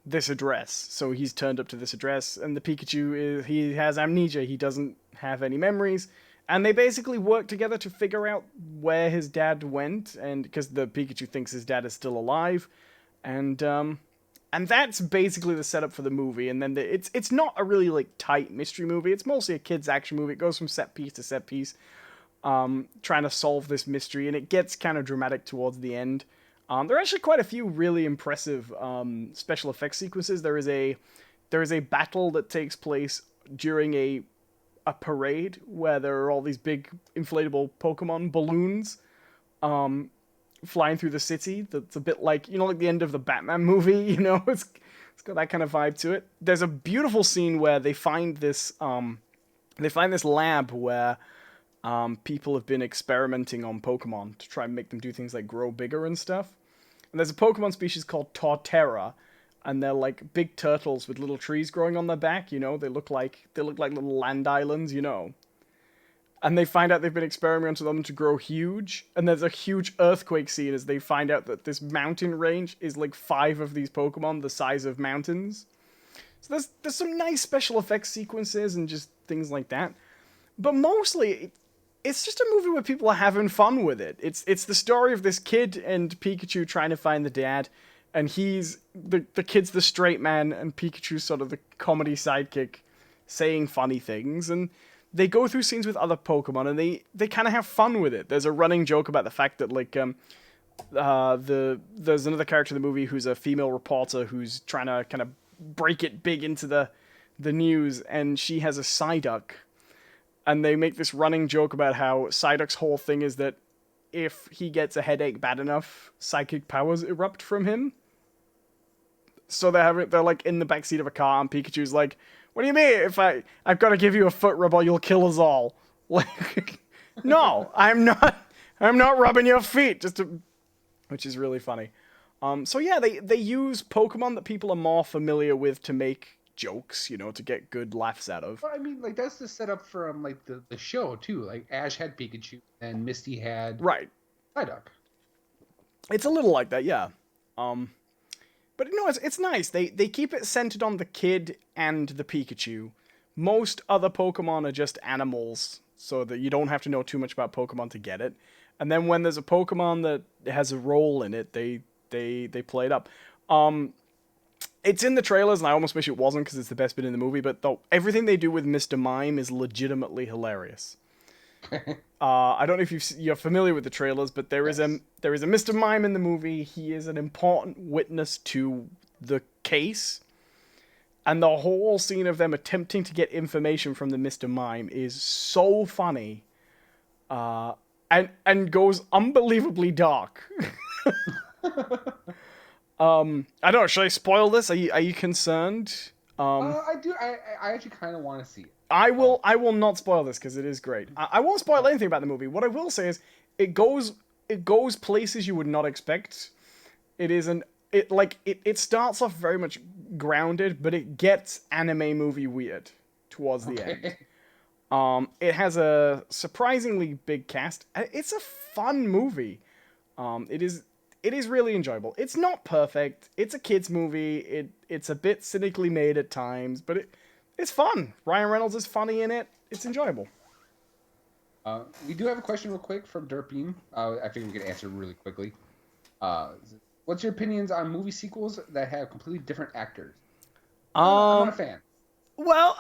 this address. So he's turned up to this address, and the Pikachu, he has amnesia. He doesn't have any memories. And they basically work together to figure out where his dad went, and because the Pikachu thinks his dad is still alive, and that's basically the setup for the movie. And then it's not a really like tight mystery movie. It's mostly a kids action movie. It goes from set piece to set piece, trying to solve this mystery, and it gets kind of dramatic towards the end. There are actually quite a few really impressive special effects sequences. There is a battle that takes place during a parade where there are all these big inflatable Pokemon balloons flying through the city. That's a bit like, like the end of the Batman movie, it's got that kind of vibe to it. There's a beautiful scene where they find this lab where people have been experimenting on Pokemon to try and make them do things like grow bigger and stuff. And there's a Pokemon species called Torterra, and they're like big turtles with little trees growing on their back, They look like little land islands, And they find out they've been experimenting on them to grow huge, and there's a huge earthquake scene as they find out that this mountain range is like 5 of these Pokemon the size of mountains. So there's some nice special effects sequences and just things like that. But mostly, it's just a movie where people are having fun with it. It's the story of this kid and Pikachu trying to find the dad. And he's, the kid's the straight man, and Pikachu's sort of the comedy sidekick, saying funny things. And they go through scenes with other Pokemon, and they kind of have fun with it. There's a running joke about the fact that, like, there's another character in the movie who's a female reporter who's trying to kind of break it big into the news, and she has a Psyduck. And they make this running joke about how Psyduck's whole thing is that if he gets a headache bad enough, psychic powers erupt from him. So they're like in the backseat of a car, and Pikachu's like, "What do you mean? If I've got to give you a foot rub or you'll kill us all?" Like, no, I'm not rubbing your feet. Which is really funny. So yeah, they use Pokemon that people are more familiar with to make jokes, to get good laughs out of. Well, I mean, like, that's the setup from like the show too. Like Ash had Pikachu and Misty had Psyduck. It's a little like that, yeah. But it's nice. They keep it centered on the kid and the Pikachu. Most other Pokemon are just animals, so that you don't have to know too much about Pokemon to get it. And then when there's a Pokemon that has a role in it, they play it up. It's in the trailers, and I almost wish it wasn't because it's the best bit in the movie. But everything they do with Mr. Mime is legitimately hilarious. I don't know if you're familiar with the trailers, but there is a Mr. Mime in the movie. He is an important witness to the case, and the whole scene of them attempting to get information from the Mr. Mime is so funny, and goes unbelievably dark. I don't know. Should I spoil this? Are you concerned? I do. I actually kind of want to see it. I will not spoil this because it is great. I won't spoil anything about the movie. What I will say is it goes places you would not expect. It starts off very much grounded, but it gets anime movie weird towards the end. It has a surprisingly big cast. It's a fun movie. It is really enjoyable. It's not perfect. It's a kids movie. It's a bit cynically made at times, but it's fun. Ryan Reynolds is funny in it. It's enjoyable. We do have a question real quick from Derpine. I think we can answer really quickly. What's your opinions on movie sequels that have completely different actors? I'm not a fan. Well,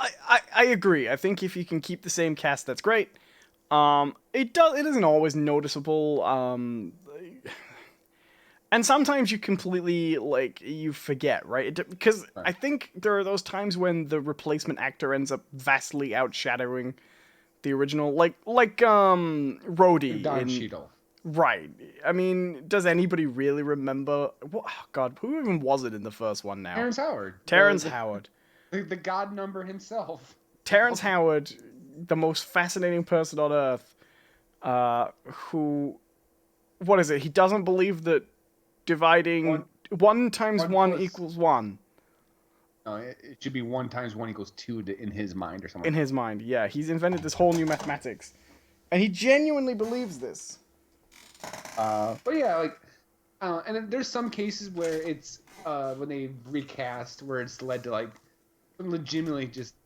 I agree. I think if you can keep the same cast, that's great. It isn't always noticeable. And sometimes you completely, you forget, right? Because I think there are those times when the replacement actor ends up vastly outshadowing The original, like Rhodey Don in Cheadle. right. I mean, does anybody really remember? What, oh God, who even was it in the first one now? Terrence Howard. Terrence Howard. The God number himself. Terrence Howard, the most fascinating person on earth, who, what is it? He doesn't believe that dividing one times one equals one. No, it should be 1 times 1 equals 2 in his mind or something. In his mind, yeah. He's invented this whole new mathematics. And he genuinely believes this. But yeah, like, and then there's some cases where it's when they recast where it's led to like legitimately just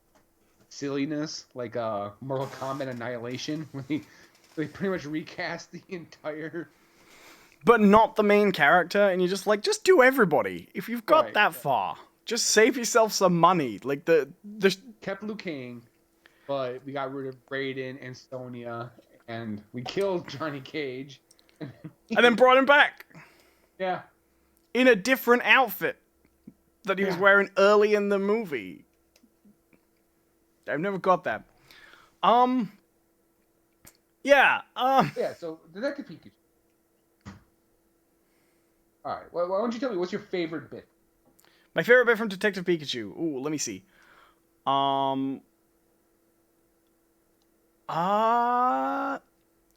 silliness, like Mortal Kombat Annihilation, when they pretty much recast the entire. But not the main character, and you're just like, just do everybody. If you've got that far, just save yourself some money. Like the kept Liu Kang, but we got rid of Raiden and Sonya, and we killed Johnny Cage. And then brought him back. Yeah. In a different outfit that he was wearing early in the movie. I've never got that. Yeah. Yeah, so Detective Pikachu. Alright, well, why don't you tell me what's your favorite bit? My favorite bit from Detective Pikachu. Ooh, let me see.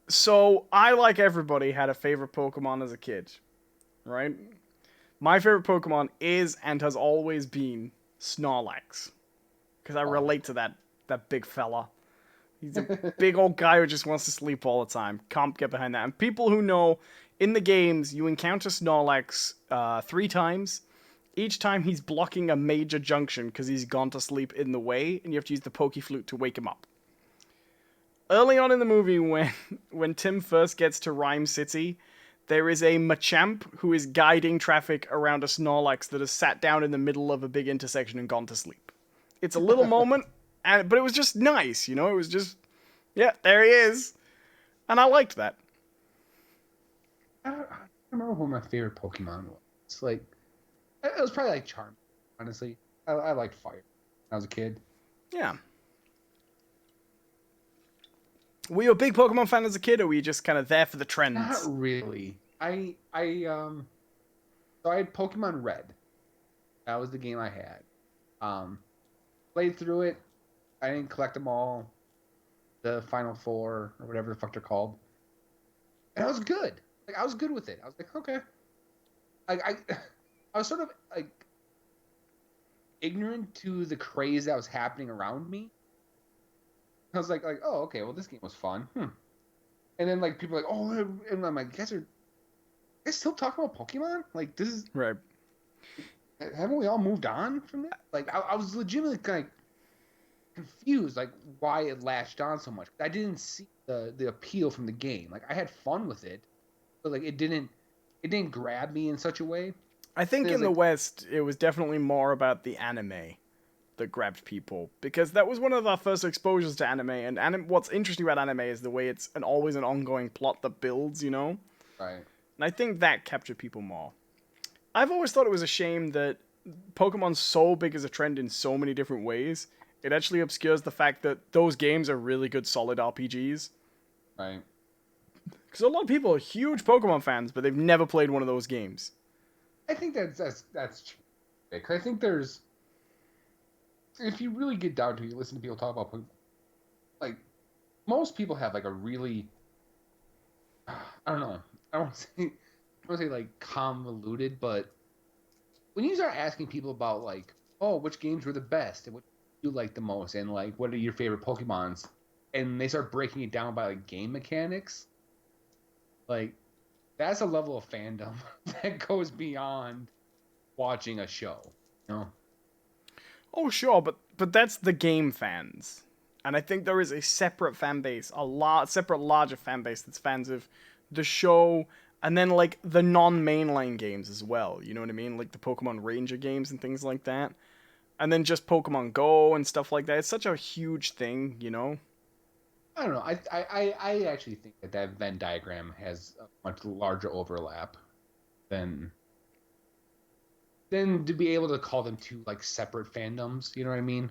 So I, like everybody, had a favorite Pokemon as a kid, right? My favorite Pokemon is and has always been Snorlax, because I relate to that big fella. He's a big old guy who just wants to sleep all the time. Can't get behind that. And people who know, in the games, you encounter Snorlax 3 times. Each time he's blocking a major junction because he's gone to sleep in the way, and you have to use the Pokeflute to wake him up. Early on in the movie, when Tim first gets to Rhyme City, there is a Machamp who is guiding traffic around a Snorlax that has sat down in the middle of a big intersection and gone to sleep. It's a little moment, but it was just nice, you know? It was just, yeah, there he is. And I liked that. I don't remember who my favorite Pokemon was. It's like, it was probably like Charm, honestly. I liked Fire when I was a kid. Yeah. Were you a big Pokemon fan as a kid, or were you just kind of there for the trends? Not really. So I had Pokemon Red. That was the game I had. Played through it. I didn't collect them all. The Final Four or whatever the fuck they're called. And I was good. Like, I was good with it. I was like, okay. I was sort of like ignorant to the craze that was happening around me. I was like, oh, okay, well, this game was fun. And then like people are like, oh, and I'm like, you guys still talking about Pokemon? Like, this is right. Haven't we all moved on from that? Like, I was legitimately kind of confused, like why it latched on so much. I didn't see the appeal from the game. Like, I had fun with it, but like it didn't grab me in such a way. I think in the West, it was definitely more about the anime that grabbed people, because that was one of our first exposures to anime. And what's interesting about anime is the way it's always an ongoing plot that builds, you know? Right. And I think that captured people more. I've always thought it was a shame that Pokemon's so big as a trend in so many different ways, it actually obscures the fact that those games are really good, solid RPGs. Right. Because a lot of people are huge Pokemon fans, but they've never played one of those games. I think that's true. Because I think there's, if you really get down to it, you listen to people talk about, like, most people have like a really, I don't know, I don't want to say like convoluted, but when you start asking people about like, oh, which games were the best and what you like the most, and like, what are your favorite Pokemons, and they start breaking it down by like game mechanics, like, that's a level of fandom that goes beyond watching a show, you know? Oh, sure, but that's the game fans. And I think there is a separate fan base, separate larger fan base that's fans of the show, and then, like, the non-mainline games as well, you know what I mean? Like the Pokemon Ranger games and things like that. And then just Pokemon Go and stuff like that. It's such a huge thing, you know? I don't know. I actually think that Venn diagram has a much larger overlap than to be able to call them two like separate fandoms. You know what I mean?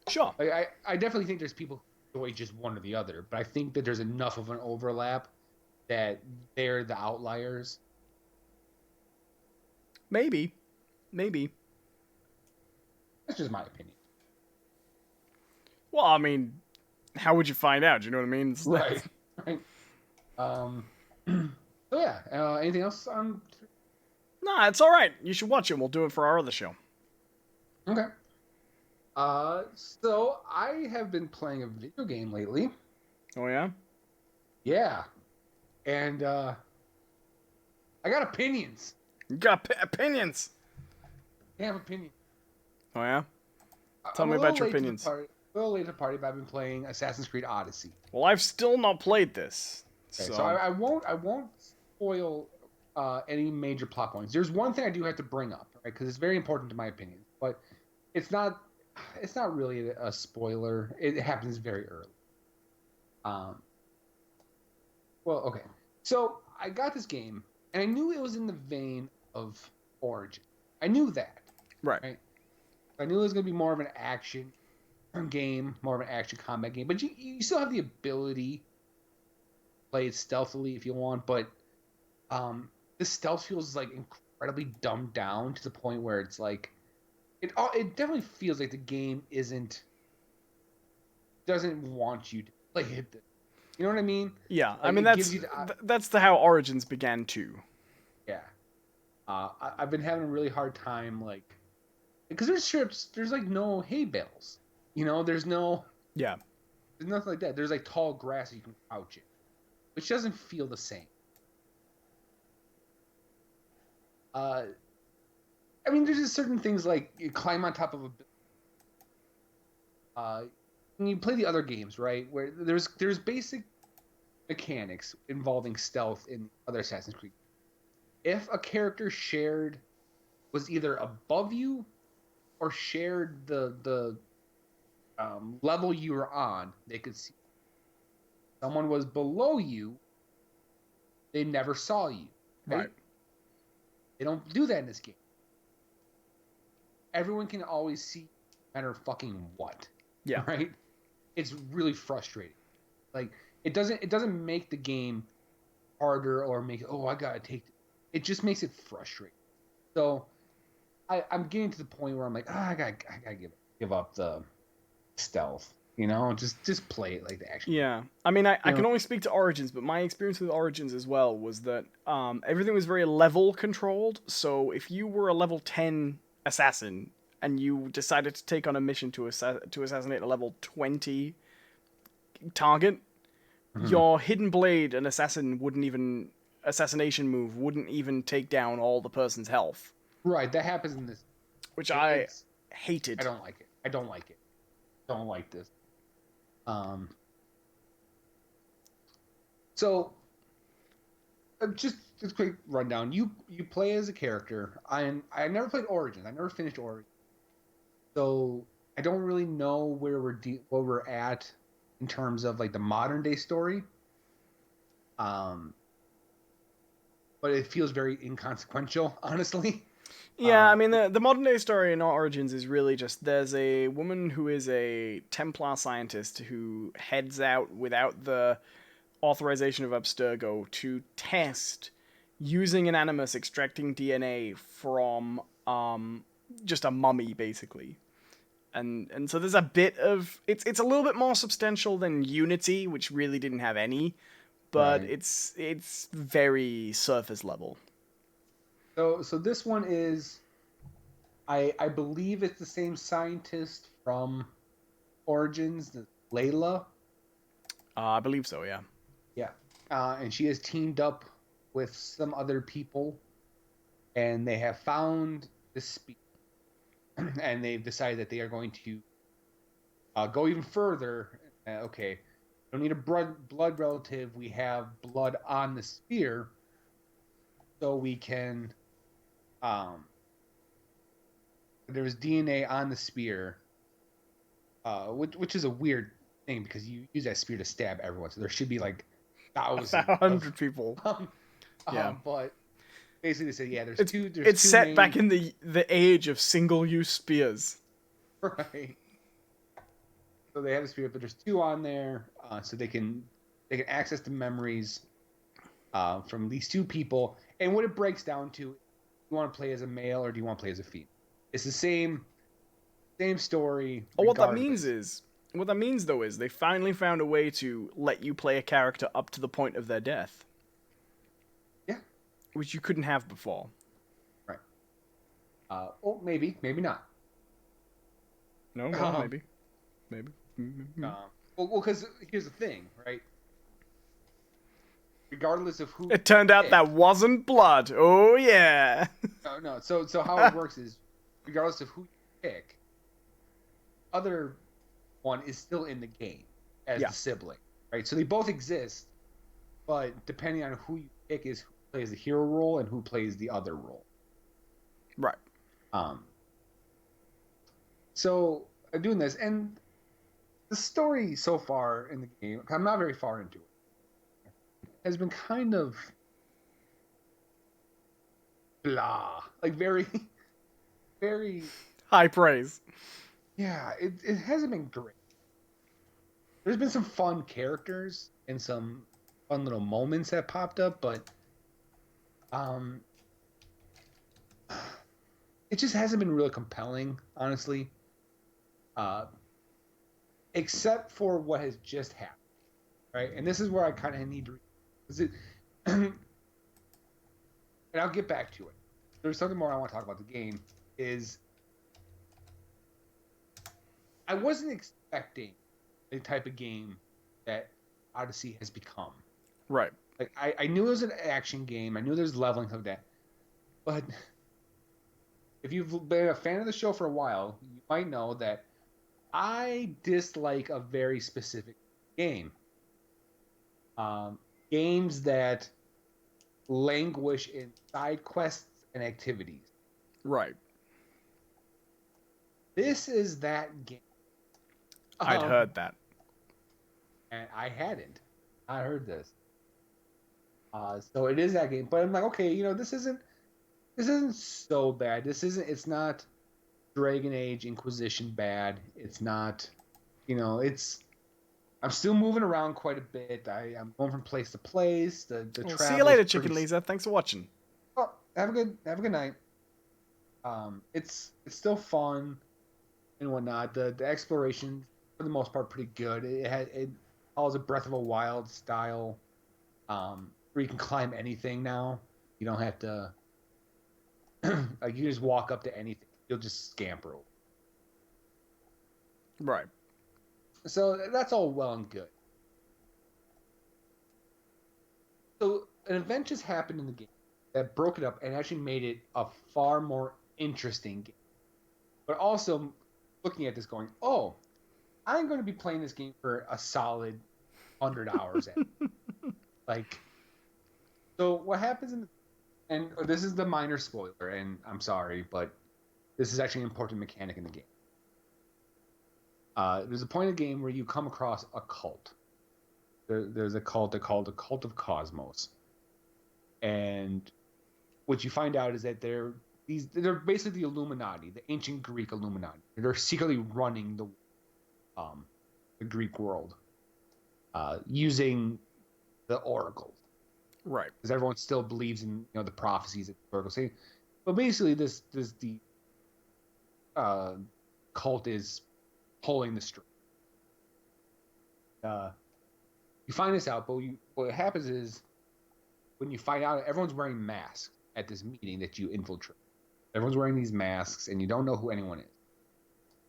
Sure. Like, I definitely think there's people enjoy just one or the other, but I think that there's enough of an overlap that they're the outliers. Maybe. Maybe. That's just my opinion. Well, I mean, how would you find out? Do you know what I mean? Right. Right. Um. So yeah. Anything else on? Nah, it's all right. You should watch it. We'll do it for our other show. Okay. So I have been playing a video game lately. Oh yeah. Yeah, and I got opinions. You got opinions. I have opinions. Oh yeah. Tell I'm me a about your little late to the opinions. party- A little late to the party, but I've been playing Assassin's Creed Odyssey. Well, I've still not played this. Okay, So, so I won't spoil any major plot points. There's one thing I do have to bring up, right? Because it's very important to my opinion, but it's not really a spoiler. It happens very early. Well, okay. So I got this game, and I knew it was in the vein of Origin. I knew that. right. I knew it was going to be more of an action game, more of an action combat game, but you still have the ability to play it stealthily if you want, but the stealth feels like incredibly dumbed down to the point where it's like it definitely feels like the game doesn't want you to play it. You know what I mean? Yeah, Like, I mean that's how Origins began too. Yeah. I've been having a really hard time, like, because there's like no hay bales. You know, there's nothing like that. There's like tall grass that you can crouch in, which doesn't feel the same. I mean, there's just certain things like you climb on top of when you play the other games, right? Where there's basic mechanics involving stealth in other Assassin's Creed. If a character was either above you or shared the level you were on, they could see. Someone was below you, they never saw you. Right? They don't do that in this game. Everyone can always see no matter fucking what. Yeah. Right? It's really frustrating. Like it doesn't make the game harder or make I gotta take it just makes it frustrating. So I'm getting to the point where I'm like, I gotta give up the stealth. You know, just play it like the action. Yeah, I mean, I can only speak to Origins, but my experience with Origins as well was that everything was very level controlled. So if you were a level 10 assassin and you decided to take on a mission to assassinate a level 20 target, your hidden blade and assassination move wouldn't even take down all the person's health. Right, that happens in this, which I hated. I don't like it. I don't like this. So just a quick rundown. You play as a character. I never played Origins. I never finished Origins. So I don't really know where we're at in terms of like the modern day story. But it feels very inconsequential, honestly. Yeah, I mean, the modern day story in Origins is really just there's a woman who is a Templar scientist who heads out without the authorization of Abstergo to test using an animus extracting DNA from just a mummy, basically. And so there's a bit of it's a little bit more substantial than Unity, which really didn't have any, but right. It's very surface level. So this one is, I believe it's the same scientist from Origins, Layla. I believe so, yeah. Yeah, and she has teamed up with some other people, and they have found this species, and they've decided that they are going to go even further. Okay, don't need a blood relative. We have blood on the sphere, so we can. There's DNA on the spear, which is a weird thing because you use that spear to stab everyone. So there should be like thousands, 100 people. Yeah, but basically they say there's two. It's set back in the age of single-use spears. Right. So they have the spirit, but there's 2 on there, so they can access the memories from these 2 people. And what it breaks down to, you want to play as a male or do you want to play as a female? It's the same story Oh, regardless. what that means though is they finally found a way to let you play a character up to the point of their death, Yeah, which you couldn't have before. right. Well, maybe not. No, well, Um, maybe, maybe. well, because here's the thing, right? Regardless of who It turned out pick, that wasn't blood. Oh yeah. no. So how it works is, regardless of who you pick, other one is still in the game as Yeah. the sibling, right? So they both exist, but depending on who you pick is who plays the hero role and who plays the other role. Right. So I'm doing this, and the story so far in the game, I'm not very far into it, has been kind of blah, like very, very. High praise. Yeah, it hasn't been great. There's been some fun characters and some fun little moments that popped up, but it just hasn't been really compelling, honestly. Except for what has just happened, right? And this is where I kind of need to, and I'll get back to it. There's something more I want to talk about the game. Is I wasn't expecting the type of game that Odyssey has become. Right. Like I knew it was an action game. I knew there's leveling of that, but if you've been a fan of the show for a while, you might know that I dislike a very specific game. Games that languish in side quests and activities. Right. This is that game. I'd heard that. And I hadn't. I heard this. So it is that game. But I'm like, okay, this isn't so bad. It's not Dragon Age Inquisition bad. It's not, I'm still moving around quite a bit. I'm going from place to place. The Well, see you travel later, is Chicken Lisa. Thanks for watching. Oh, have a good night. It's still fun and whatnot. The exploration for the most part pretty good. It follows a Breath of a Wild style, where you can climb anything now. You don't have to like you just walk up to anything. You'll just scamper over. Right. So that's all well and good. So an event just happened in the game that broke it up and actually made it a far more interesting game. But also looking at this going, oh, I'm going to be playing this game for a solid 100 hours. Like, so what happens and this is the minor spoiler, and I'm sorry, but this is actually an important mechanic in the game. There's a point in the game where you come across a cult. There's a cult called the Cult of Cosmos, and what you find out is that they're basically the Illuminati, the ancient Greek Illuminati. They're secretly running the Greek world, using the oracles. Right. Because everyone still believes in the prophecies that the oracles say. But basically, the cult is pulling the string. You find this out, but what happens is when you find out, everyone's wearing masks at this meeting that you infiltrate. Everyone's wearing these masks, and you don't know who anyone is.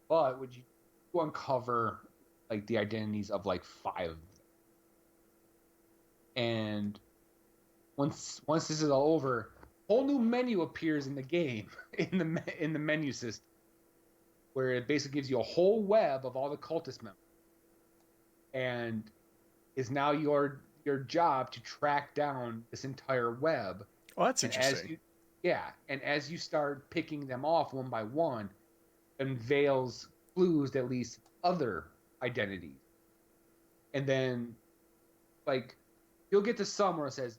But would you uncover like the identities of like 5 of them? And once this is all over, a whole new menu appears in the game in the menu system, where it basically gives you a whole web of all the cultist members, and is now your job to track down this entire web. Oh, that's and interesting. as you start picking them off one by one, unveils clues that leads to other identities. And then, like, you'll get to some where it says,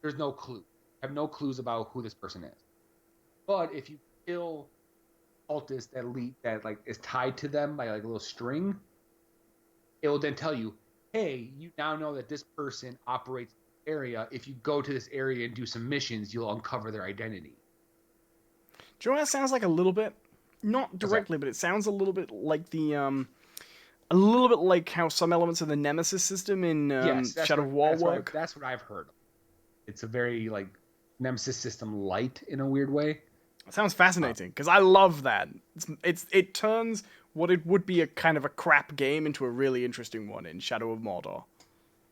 there's no clue. I have no clues about who this person is. But if you kill cultist that like is tied to them by like a little string, it will then tell you, hey, you now know that this person operates in this area. If you go to this area and do some missions, you'll uncover their identity. Do you know what that sounds like a little bit? Not What's that? directly, but it sounds a little bit like a little bit like how some elements of the Nemesis system in Yes, Shadow of War work. that's what I've heard. It's a very like Nemesis system light in a weird way. It sounds Uh, fascinating because I love that. It turns what it would be a kind of a crap game into a really interesting one in Shadow of Mordor.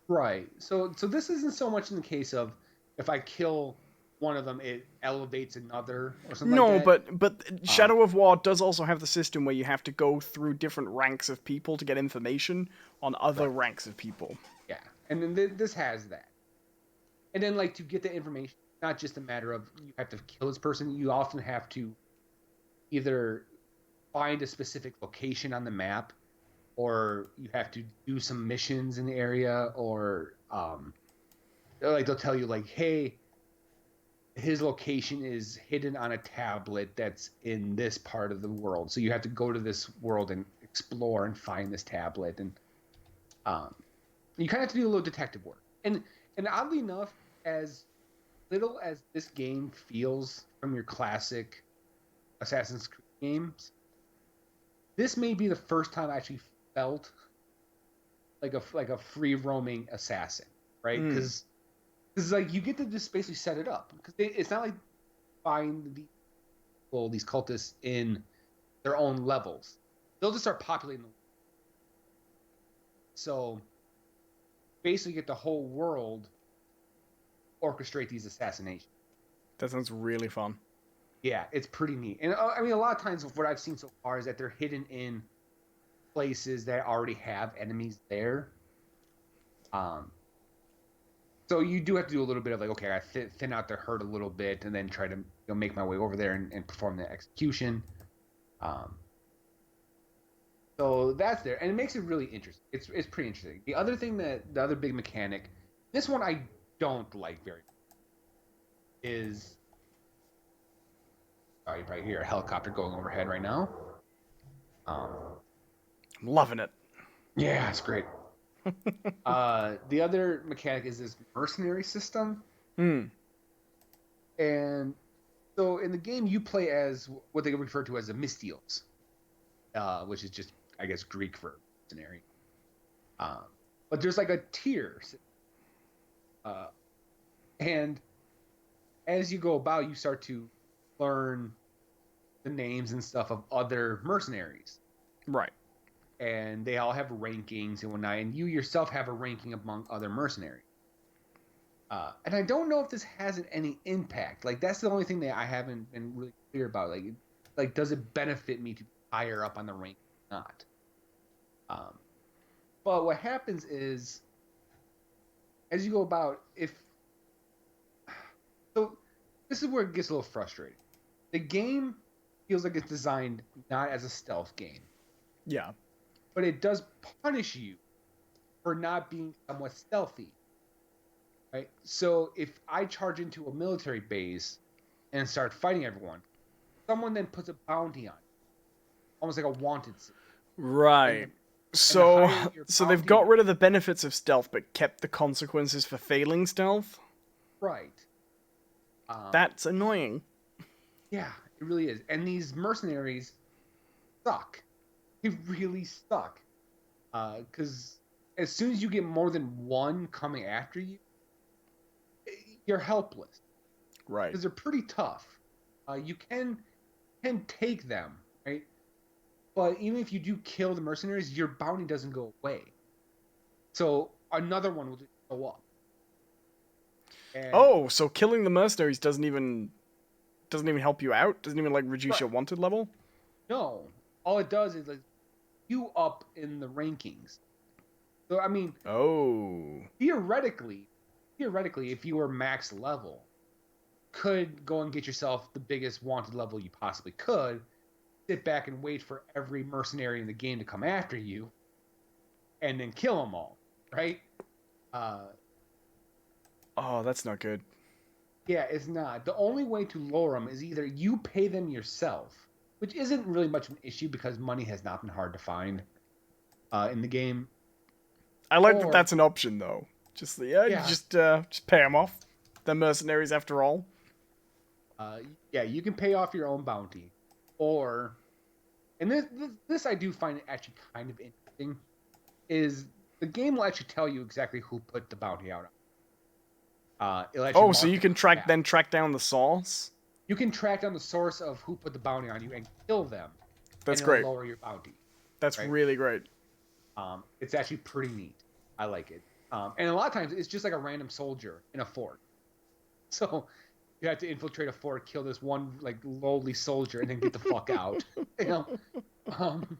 right. So this isn't so much in the case of if I kill one of them, it elevates another or something like No, that. but Um, Shadow of War does also have the system where you have to go through different ranks of people to get information on other right. ranks of people. Yeah. And then this has that. And then like to get the information, not just a matter of you have to kill this person. You often have to either find a specific location on the map, or you have to do some missions in the area, or like they'll tell you like, hey, his location is hidden on a tablet that's in this part of the world, so you have to go to this world and explore and find this tablet, and um, you kind of have to do a little detective work. And oddly enough, as little as this game feels from your classic Assassin's Creed games, this may be the first time I actually felt like a free roaming assassin, right? Mm. Because like you get to just basically set it up, because it's not like find these cultists in their own levels. They'll just start populating the world. So basically get the whole world orchestrate these assassinations. That sounds really fun. Yeah, it's pretty neat. And I mean, a lot of times what I've seen so far is that they're hidden in places that already have enemies there. Um, so you do have to do a little bit of like, okay, I thin out the herd a little bit, and then try to make my way over there and perform the execution. Um, so that's there, and it makes it really interesting. It's pretty interesting. The other thing that the other big mechanic, this one I don't like very much, is you probably hear a helicopter going overhead right now. Um, I'm loving it. yeah, it's great. The other mechanic is this mercenary system, Hmm. and so in the game you play as what they refer to as a mystios, which is just I guess Greek for mercenary. Um, but there's like a tier, uh, and as you go about, you start to learn the names and stuff of other mercenaries, Right. and they all have rankings and whatnot, and you yourself have a ranking among other mercenaries. And I don't know if this has any impact. Like that's the only thing that I haven't been really clear about. Like does it benefit me to be higher up on the rank or not? But what happens is, as you go about, if so, this is where it gets a little frustrating. The game feels like it's designed not as a stealth game, Yeah. but it does punish you for not being somewhat stealthy. Right? So if I charge into a military base and start fighting everyone, someone then puts a bounty on it, almost like a wanted system. And Right. the So higher your so they've bounty, got rid of the benefits of stealth but kept the consequences for failing stealth. right? That's annoying. Yeah, it really is. And these mercenaries suck. They really suck. Because as soon as you get more than one coming after you, you're helpless. Right. Because they're pretty tough. You can take them, right? But even if you do kill the mercenaries, your bounty doesn't go away. So another one will just go up. And Oh, so killing the mercenaries doesn't even help you out? Doesn't even like reduce right, your wanted level? no, all it does is like you up in the rankings. So I mean, Oh. theoretically, if you were max level, could go and get yourself the biggest wanted level you possibly could. Sit back and wait for every mercenary in the game to come after you, and then kill them all, right? Uh, Oh, that's not good. yeah, it's not. The only way to lower them is either you pay them yourself, which isn't really much of an issue because money has not been hard to find in the game. I like that Or that's an option though. yeah, Just pay them off. They're mercenaries after all. yeah, you can pay off your own bounty, or and this I do find actually kind of interesting is the game will actually tell you exactly who put the bounty out. It'll actually Oh, so mark you it can on the map. track down the source. You can track down the source of who put the bounty on you and kill them, and That's it'll great. lower your bounty. That's Right? really great. It's actually pretty neat. I like it. And a lot of times it's just like a random soldier in a fort. So you have to infiltrate a fort, kill this one like lowly soldier, and then get the fuck out. You know, um,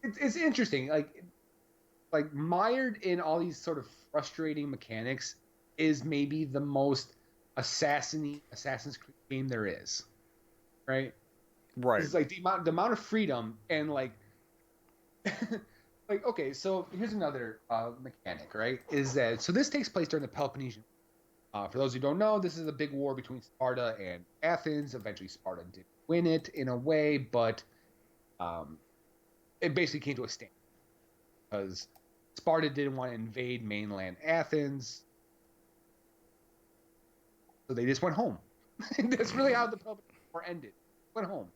it's interesting. Like mired in all these sort of frustrating mechanics is maybe the most Assassin's Creed game there is, right? Right. It's like the amount of freedom and like like okay, so here's another mechanic, right? Is that so this takes place during the Peloponnesian. For those who don't know, this is a big war between Sparta and Athens. Eventually, Sparta did win it in a way, but um, it basically came to a stand because Sparta didn't want to invade mainland Athens, so they just went home. That's really how the Peloponnesian War ended. Went home.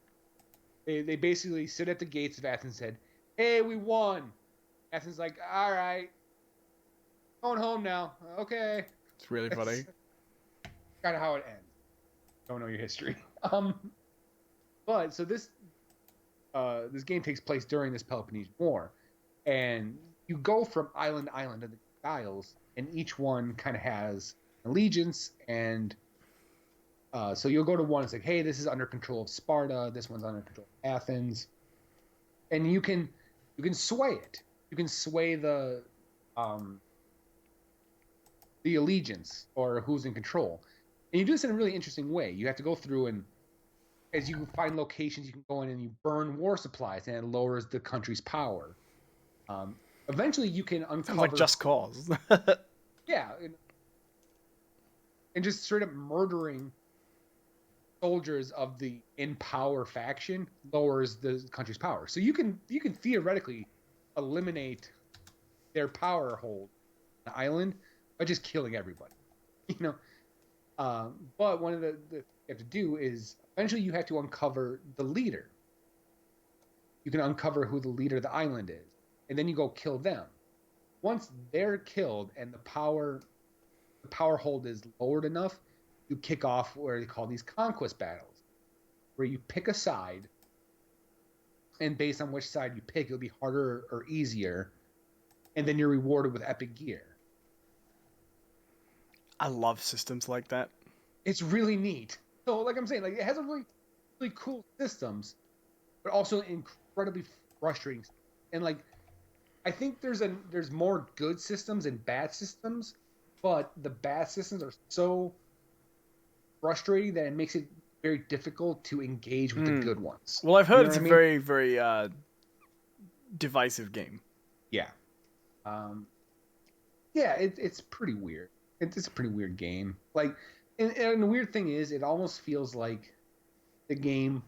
They basically stood at the gates of Athens and said, "Hey, we won." Athens like, "All right, going home now." Okay, It's really that's funny. kind of how it ends. Don't know your history. But so this game takes place during this Peloponnesian War, and you go from island to island in the Isles, and each one kind of has allegiance, and so you'll go to one. It's like, hey, this is under control of Sparta. This one's under control of Athens, and you can sway it. You can sway the allegiance or who's in control, and you do this in a really interesting way. You have to go through and as you find locations, you can go in and you burn war supplies, and it lowers the country's power. Um, Eventually, you can Sounds like uncover, Just Cause. yeah, and just straight up murdering soldiers of the in power faction lowers the country's power. So you can theoretically eliminate their power hold on the island by just killing everybody. You know, but one of the you have to do is eventually you have to uncover the leader. You can uncover who the leader of the island is, and then you go kill them. Once they're killed and the power hold is lowered enough, you kick off what they call these conquest battles, where you pick a side, and based on which side you pick, it'll be harder or easier, and then you're rewarded with epic gear. I love systems like that. It's really neat. So, like I'm saying, like it has a really cool systems, but also incredibly frustrating. And like, I think there's more good systems and bad systems, but the bad systems are so frustrating that it makes it very difficult to engage with the good ones. Well, I've You heard know it's what a I mean? very divisive game. Yeah. Um, yeah, it's pretty weird. It's a pretty weird game. Like, and the weird thing is, it almost feels like the game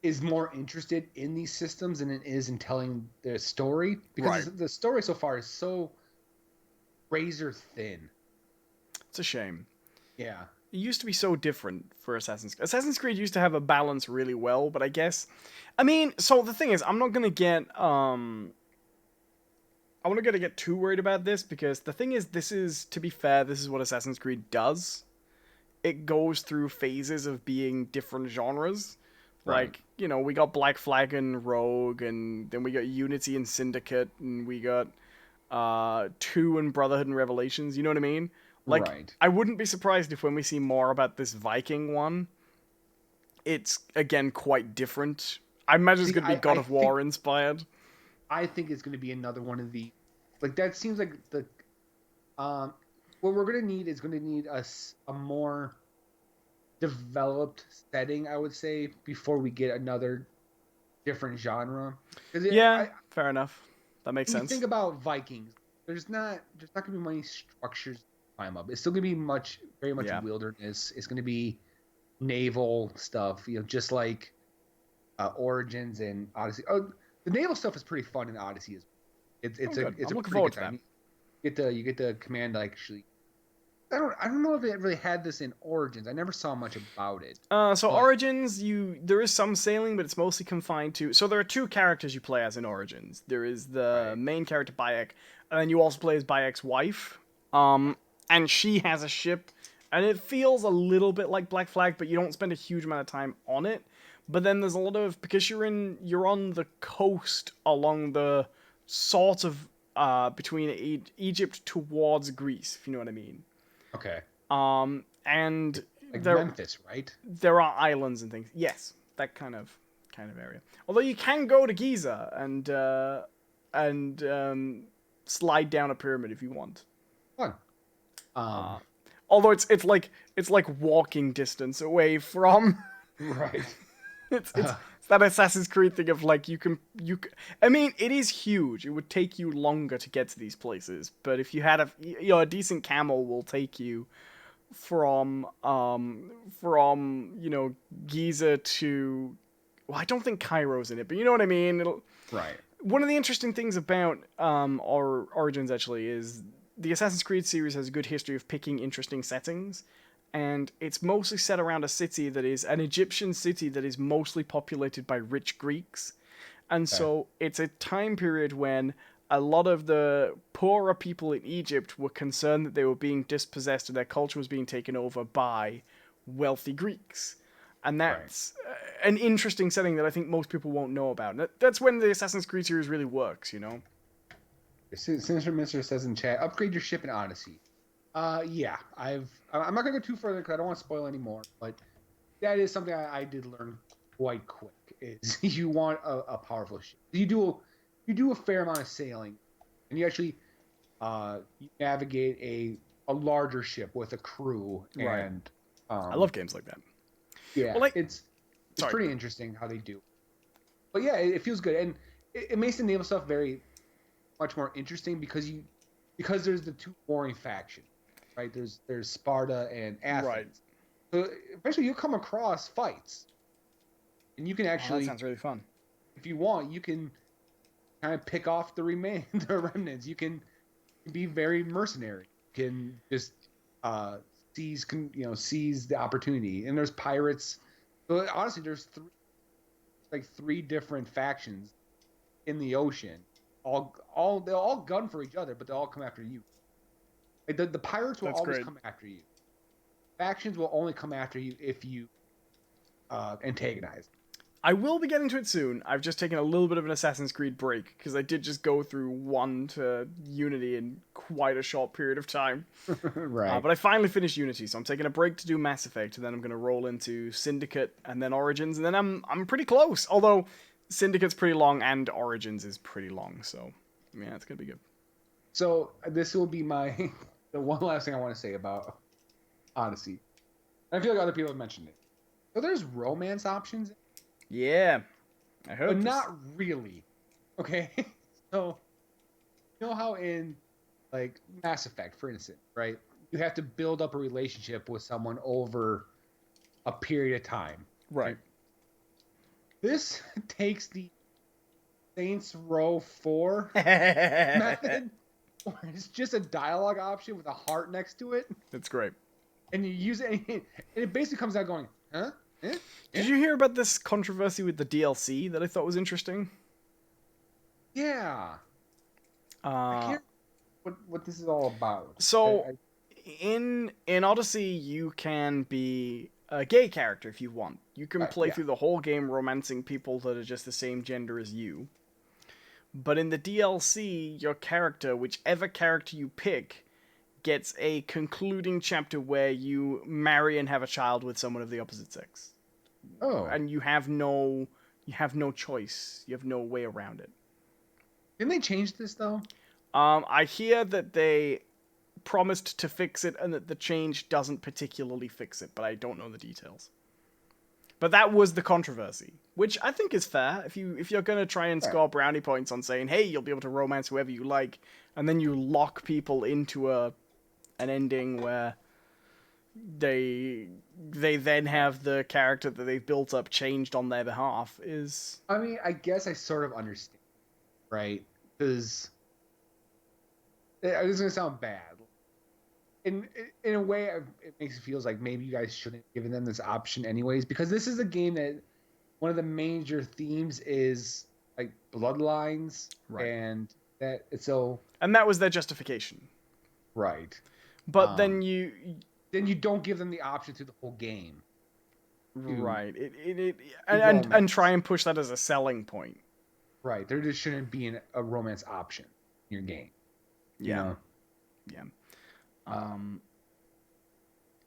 is more interested in these systems than it is in telling the story Right. because the story so far is so razor thin. It's a shame. Yeah. It used to be so different for Assassin's Creed. Assassin's Creed used to have a balance really well, but I guess I mean, so the thing is, I'm not gonna get I want to get too worried about this because the thing is, this is, to be fair, this is what Assassin's Creed does. It goes through phases of being different genres. Right. Like, you know, we got Black Flag and Rogue, and then we got Unity and Syndicate, and we got 2 and Brotherhood and Revelations, you know what I mean? Like, Right. I wouldn't be surprised if when we see more about this Viking one, it's, again, quite different. I imagine it's See, going to be God of War inspired. I think it's going to be another one of the like that seems like the what we're going to need is going to need a more developed setting, I would say, before we get another different genre. Yeah, fair enough. That makes When you sense. think about Vikings, there's not going to be many structures to climb up. It's still going to be very much Yeah. wilderness. It's going to be naval stuff, just like Origins and Odyssey. Oh, the naval stuff is pretty fun in Odyssey. It's I'm a looking pretty forward good to time. that. You get the command to actually. I don't know if it really had this in Origins. I never saw much about it. So But Origins, there is some sailing, but it's mostly confined to. So there are two characters you play as in Origins. There is the right, main character Bayek, and then you also play as Bayek's wife. And she has a ship, and it feels a little bit like Black Flag, but you don't spend a huge amount of time on it. But then there's a lot of because you're on the coast along the sort of between Egypt towards Greece, if you know what I mean. okay, And like there Memphis, right? there are islands and things. Yes, that kind of area. Although you can go to Giza and slide down a pyramid if you want. Fun. Um, Although it's like walking distance away from. right. It's that Assassin's Creed thing of like I mean, it is huge. It would take you longer to get to these places, but if you had a decent camel will take you from Giza to, well, I don't think Cairo's in it, but you know what I mean. Right. One of the interesting things about our Origins actually is the Assassin's Creed series has a good history of picking interesting settings, and it's mostly set around a city that is an Egyptian city that is mostly populated by rich Greeks. And Okay. so it's a time period when a lot of the poorer people in Egypt were concerned that they were being dispossessed and their culture was being taken over by wealthy Greeks. And that's an interesting setting that I think most people won't know about. And that's when the Assassin's Creed series really works, you know? Sinister Minister says in chat, upgrade your ship in Odyssey. Yeah, I'm not gonna go too further because I don't want to spoil anymore. But that is something I did learn quite quick. Is you want a powerful ship. You do a fair amount of sailing, and you actually you navigate a larger ship with a crew. Right. And I love games like that. yeah, Well, like, it's sorry. pretty interesting how they do. But yeah, it feels good, and it makes the naval stuff very much more interesting because there's the two warring factions, right? There's Sparta and Athens. Right. So eventually you'll come across fights, and you can That actually, sounds really fun. if you want, you can kind of pick off the the remnants. You can be very mercenary. You can just seize the opportunity. And there's pirates. So honestly, there's three different factions in the ocean. They'll all gun for each other, but they'll all come after you. Like the pirates will always come after you. Factions will only come after you if you antagonize. I will be getting to it soon. I've just taken a little bit of an Assassin's Creed break because I did just go through 1 to Unity in quite a short period of time. Right. But I finally finished Unity, so I'm taking a break to do Mass Effect, and then I'm going to roll into Syndicate and then Origins, and then I'm pretty close. Although Syndicate's pretty long and Origins is pretty long, so yeah, it's going to be good. So this will be the one last thing I want to say about Odyssey. I feel like other people have mentioned it. So there's romance options. Yeah, I heard. But not really. Okay? So, you know how in, like, Mass Effect, for instance, right? You have to build up a relationship with someone over a period of time. Right. This takes the Saints Row 4 method, where it's just a dialogue option with a heart next to it. That's great. And you use it, and it basically comes out going, huh? Eh? Did you hear about this controversy with the DLC that I thought was interesting? Yeah. I can't what this is all about. So, in Odyssey, you can be a gay character if you want. You can play through the whole game romancing people that are just the same gender as you. But in the DLC, your character, whichever character you pick, gets a concluding chapter where you marry and have a child with someone of the opposite sex. Oh. And you have no choice. You have no way around it. Didn't they change this though? I hear that they promised to fix it and that the change doesn't particularly fix it, but I don't know the details. But that was the controversy, which I think is fair. If you're gonna try and score brownie points on saying, "Hey, you'll be able to romance whoever you like," and then you lock people into an ending where they then have the character that they've built up changed on their behalf is. I mean, I guess I sort of understand, right? Because it's gonna sound bad. In a way, it makes it feels like maybe you guys shouldn't have given them this option anyways, because this is a game that one of the major themes is like bloodlines, Right. and that it's so. And that was their justification. Right. But then you don't give them the option through the whole game. Right. And try and push that as a selling point. Right. There just shouldn't be a romance option in your game. You know? Yeah.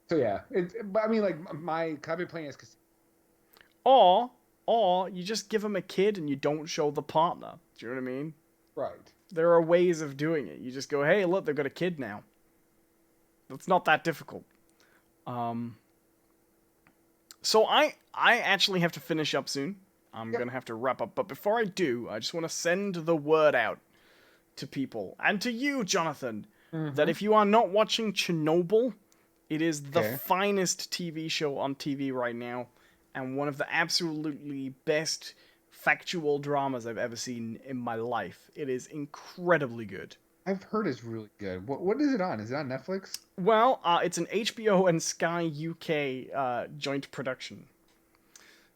So yeah, but I mean, like I've been playing as casino. Or you just give them a kid and you don't show the partner. Do you know what I mean? Right. There are ways of doing it. You just go, hey, look, they've got a kid now. It's not that difficult. So I actually have to finish up soon. I'm gonna have to wrap up. But before I do, I just want to send the word out to people and to you, Jonathan, that if you are not watching Chernobyl, it is the finest TV show on TV right now, and one of the absolutely best factual dramas I've ever seen in my life. It is incredibly good. I've heard it's really good. What is it on? Is it on Netflix? Well, it's an HBO and Sky UK joint production.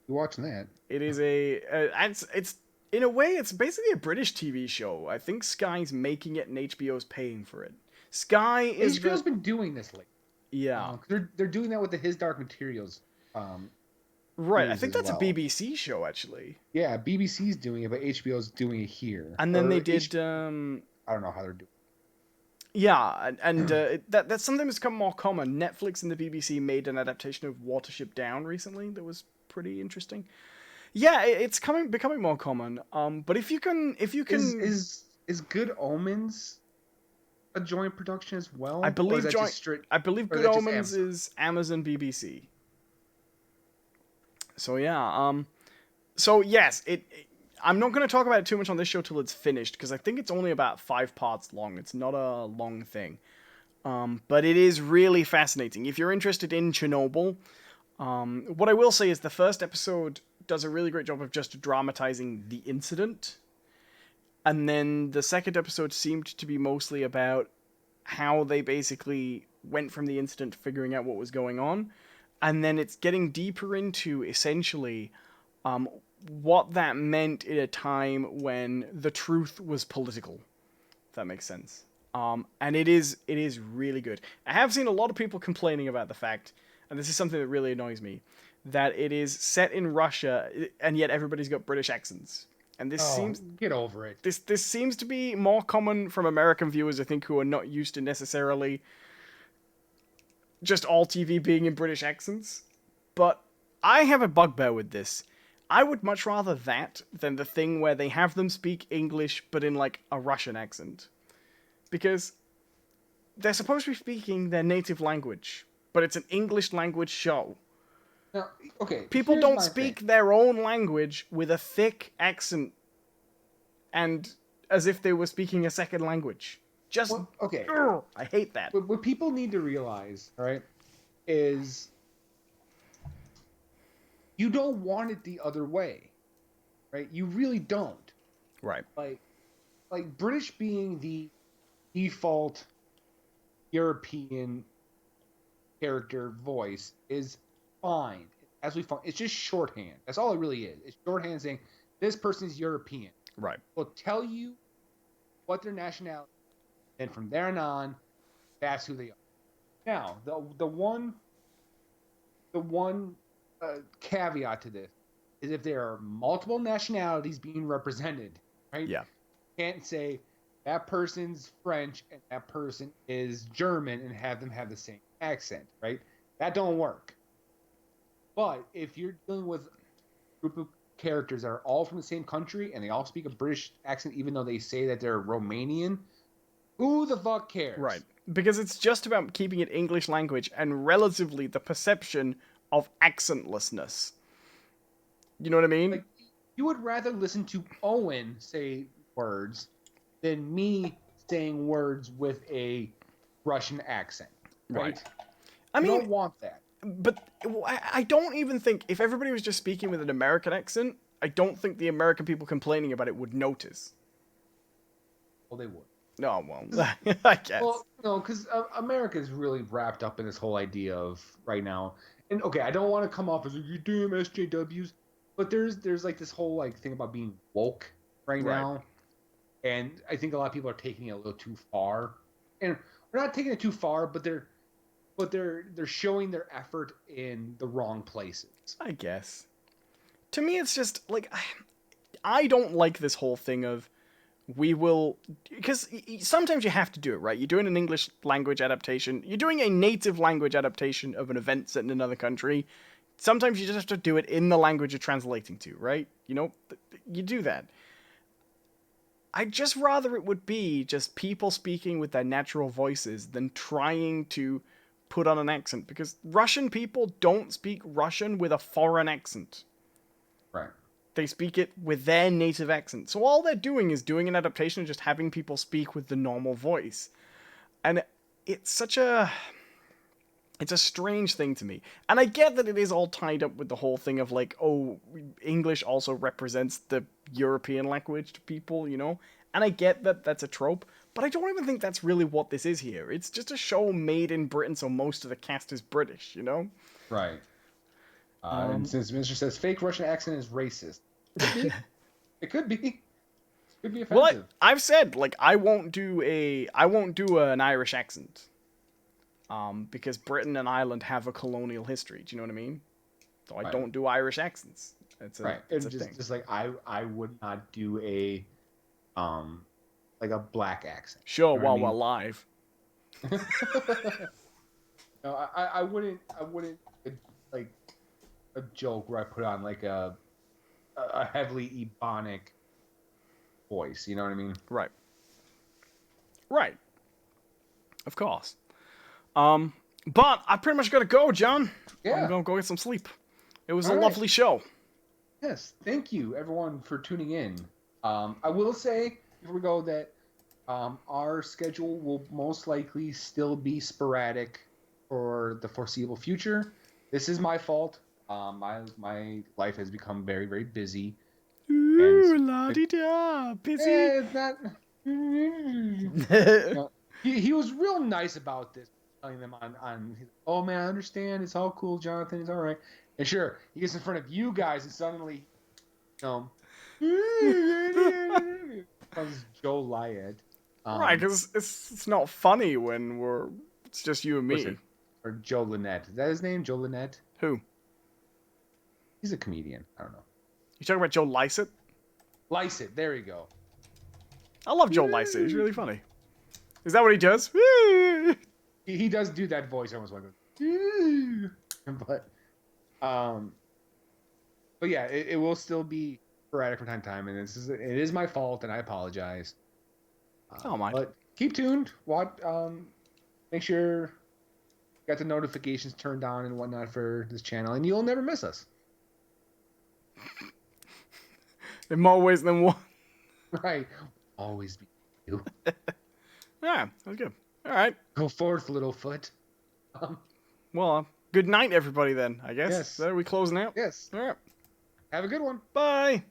You watching that? It is it's in a way it's basically a British TV show. I think Sky's making it and HBO's paying for it. Sky is HBO's been doing this lately. Yeah. They're doing that with the His Dark Materials. Right, I think that's a BBC show actually. Yeah, BBC's doing it, but HBO's doing it here. And then they did. I don't know how they're doing. Yeah, and that's something that's become more common. Netflix and the BBC made an adaptation of Watership Down recently that was pretty interesting. Yeah, it's becoming more common. But if you can, is Good Omens a joint production as well? I believe Good Omens is Amazon BBC. So yeah, so yes, I'm not going to talk about it too much on this show till it's finished, because I think it's only about 5 parts long. It's not a long thing. But it is really fascinating. If you're interested in Chernobyl, what I will say is the first episode does a really great job of just dramatizing the incident. And then the second episode seemed to be mostly about how they basically went from the incident to figuring out what was going on. And then it's getting deeper into, essentially, what that meant in a time when the truth was political, if that makes sense. And it is really good. I have seen a lot of people complaining about the fact, and this is something that really annoys me, that it is set in Russia, and yet everybody's got British accents. And this seems... Get over it. This seems to be more common from American viewers, I think, who are not used to necessarily just all TV being in British accents. But I have a bugbear with this. I would much rather that than the thing where they have them speak English but in like a Russian accent. Because they're supposed to be speaking their native language, but it's an English language show. Now, okay. People don't speak their own language with a thick accent and as if they were speaking a second language. Just okay. I hate that. What people need to realize, right, is you don't want it the other way, right? You really don't. Right. Like British being the default European character voice is fine. It's just shorthand. That's all it really is. It's shorthand saying this person's European. Right. We'll tell you what their nationality is, and from there on, that's who they are. Now, the one caveat to this is if there are multiple nationalities being represented, right? Yeah. You can't say that person's French and that person is German and have them have the same accent, right? That don't work. But if you're dealing with a group of characters that are all from the same country and they all speak a British accent even though they say that they're Romanian, who the fuck cares? Right. Because it's just about keeping it English language and relatively the perception of accentlessness. You know what I mean? Like, you would rather listen to Owen say words than me saying words with a Russian accent, right? I You mean, don't want that. but I don't even think if everybody was just speaking with an American accent, I don't think the American people complaining about it would notice. Well, they would. No, well, I guess. Well, no, because America is really wrapped up in this whole idea of right now. And okay, I don't want to come off as like, you damn SJWs, but there's like this whole like thing about being woke right now, and I think a lot of people are taking it a little too far. And we're not taking it too far, but they're showing their effort in the wrong places. I guess. To me, it's just like I don't like this whole thing of we will, because sometimes you have to do it, right? You're doing an English language adaptation, you're doing a native language adaptation of an event set in another country. Sometimes you just have to do it in the language you're translating to, right? You know, you do that. I'd just rather it would be just people speaking with their natural voices than trying to put on an accent, because Russian people don't speak Russian with a foreign accent. Right. They speak it with their native accent. So all they're doing is doing an adaptation and just having people speak with the normal voice. And it's a strange thing to me. And I get that it is all tied up with the whole thing of like, oh, English also represents the European language to people, you know? And I get that that's a trope, but I don't even think that's really what this is here. It's just a show made in Britain, so most of the cast is British, you know? Right. And since Mr. says fake Russian accent is racist, it could be. It could be offensive. Well, I've said like I won't do an Irish accent, because Britain and Ireland have a colonial history. Do you know what I mean? So I don't do Irish accents. It's a thing. Just like I would not do a like a black accent. Sure, you know while what I we're mean? live. No, I wouldn't like a joke where I put on like a heavily Ebonic voice. You know what I mean? Right. Right. Of course. But I pretty much gotta go, John. Yeah. I'm gonna go get some sleep. It was All a right. lovely show. Yes, thank you everyone for tuning in. I will say before we go that our schedule will most likely still be sporadic for the foreseeable future. This is my fault. My life has become very, very busy. Ooh, la-di-da, busy. It's not. No, he was real nice about this, telling them on. Oh man, I understand. It's all cool, Jonathan. It's all right. And sure, he gets in front of you guys and suddenly, comes Joe Lyett. Right, because it's not funny when it's just you and me. Or Joe Lynette. Is that his name? Joe Lynette? Who? He's a comedian. I don't know. You talking about Joe Lycett? Lycett. There you go. I love Joe Lycett. He's really funny. Is that what he does? He does do that voice almost like but yeah, it will still be sporadic from time to time, and it is my fault, and I apologize. Oh my! But keep tuned. Make sure you got the notifications turned on and whatnot for this channel, and you'll never miss us. In more ways than one. Right. Always be you. Yeah, that's good. All right. Go forth, little foot. Well, good night, everybody. Then I guess. Yes. Are we closing out? Yes. All right. Have a good one. Bye.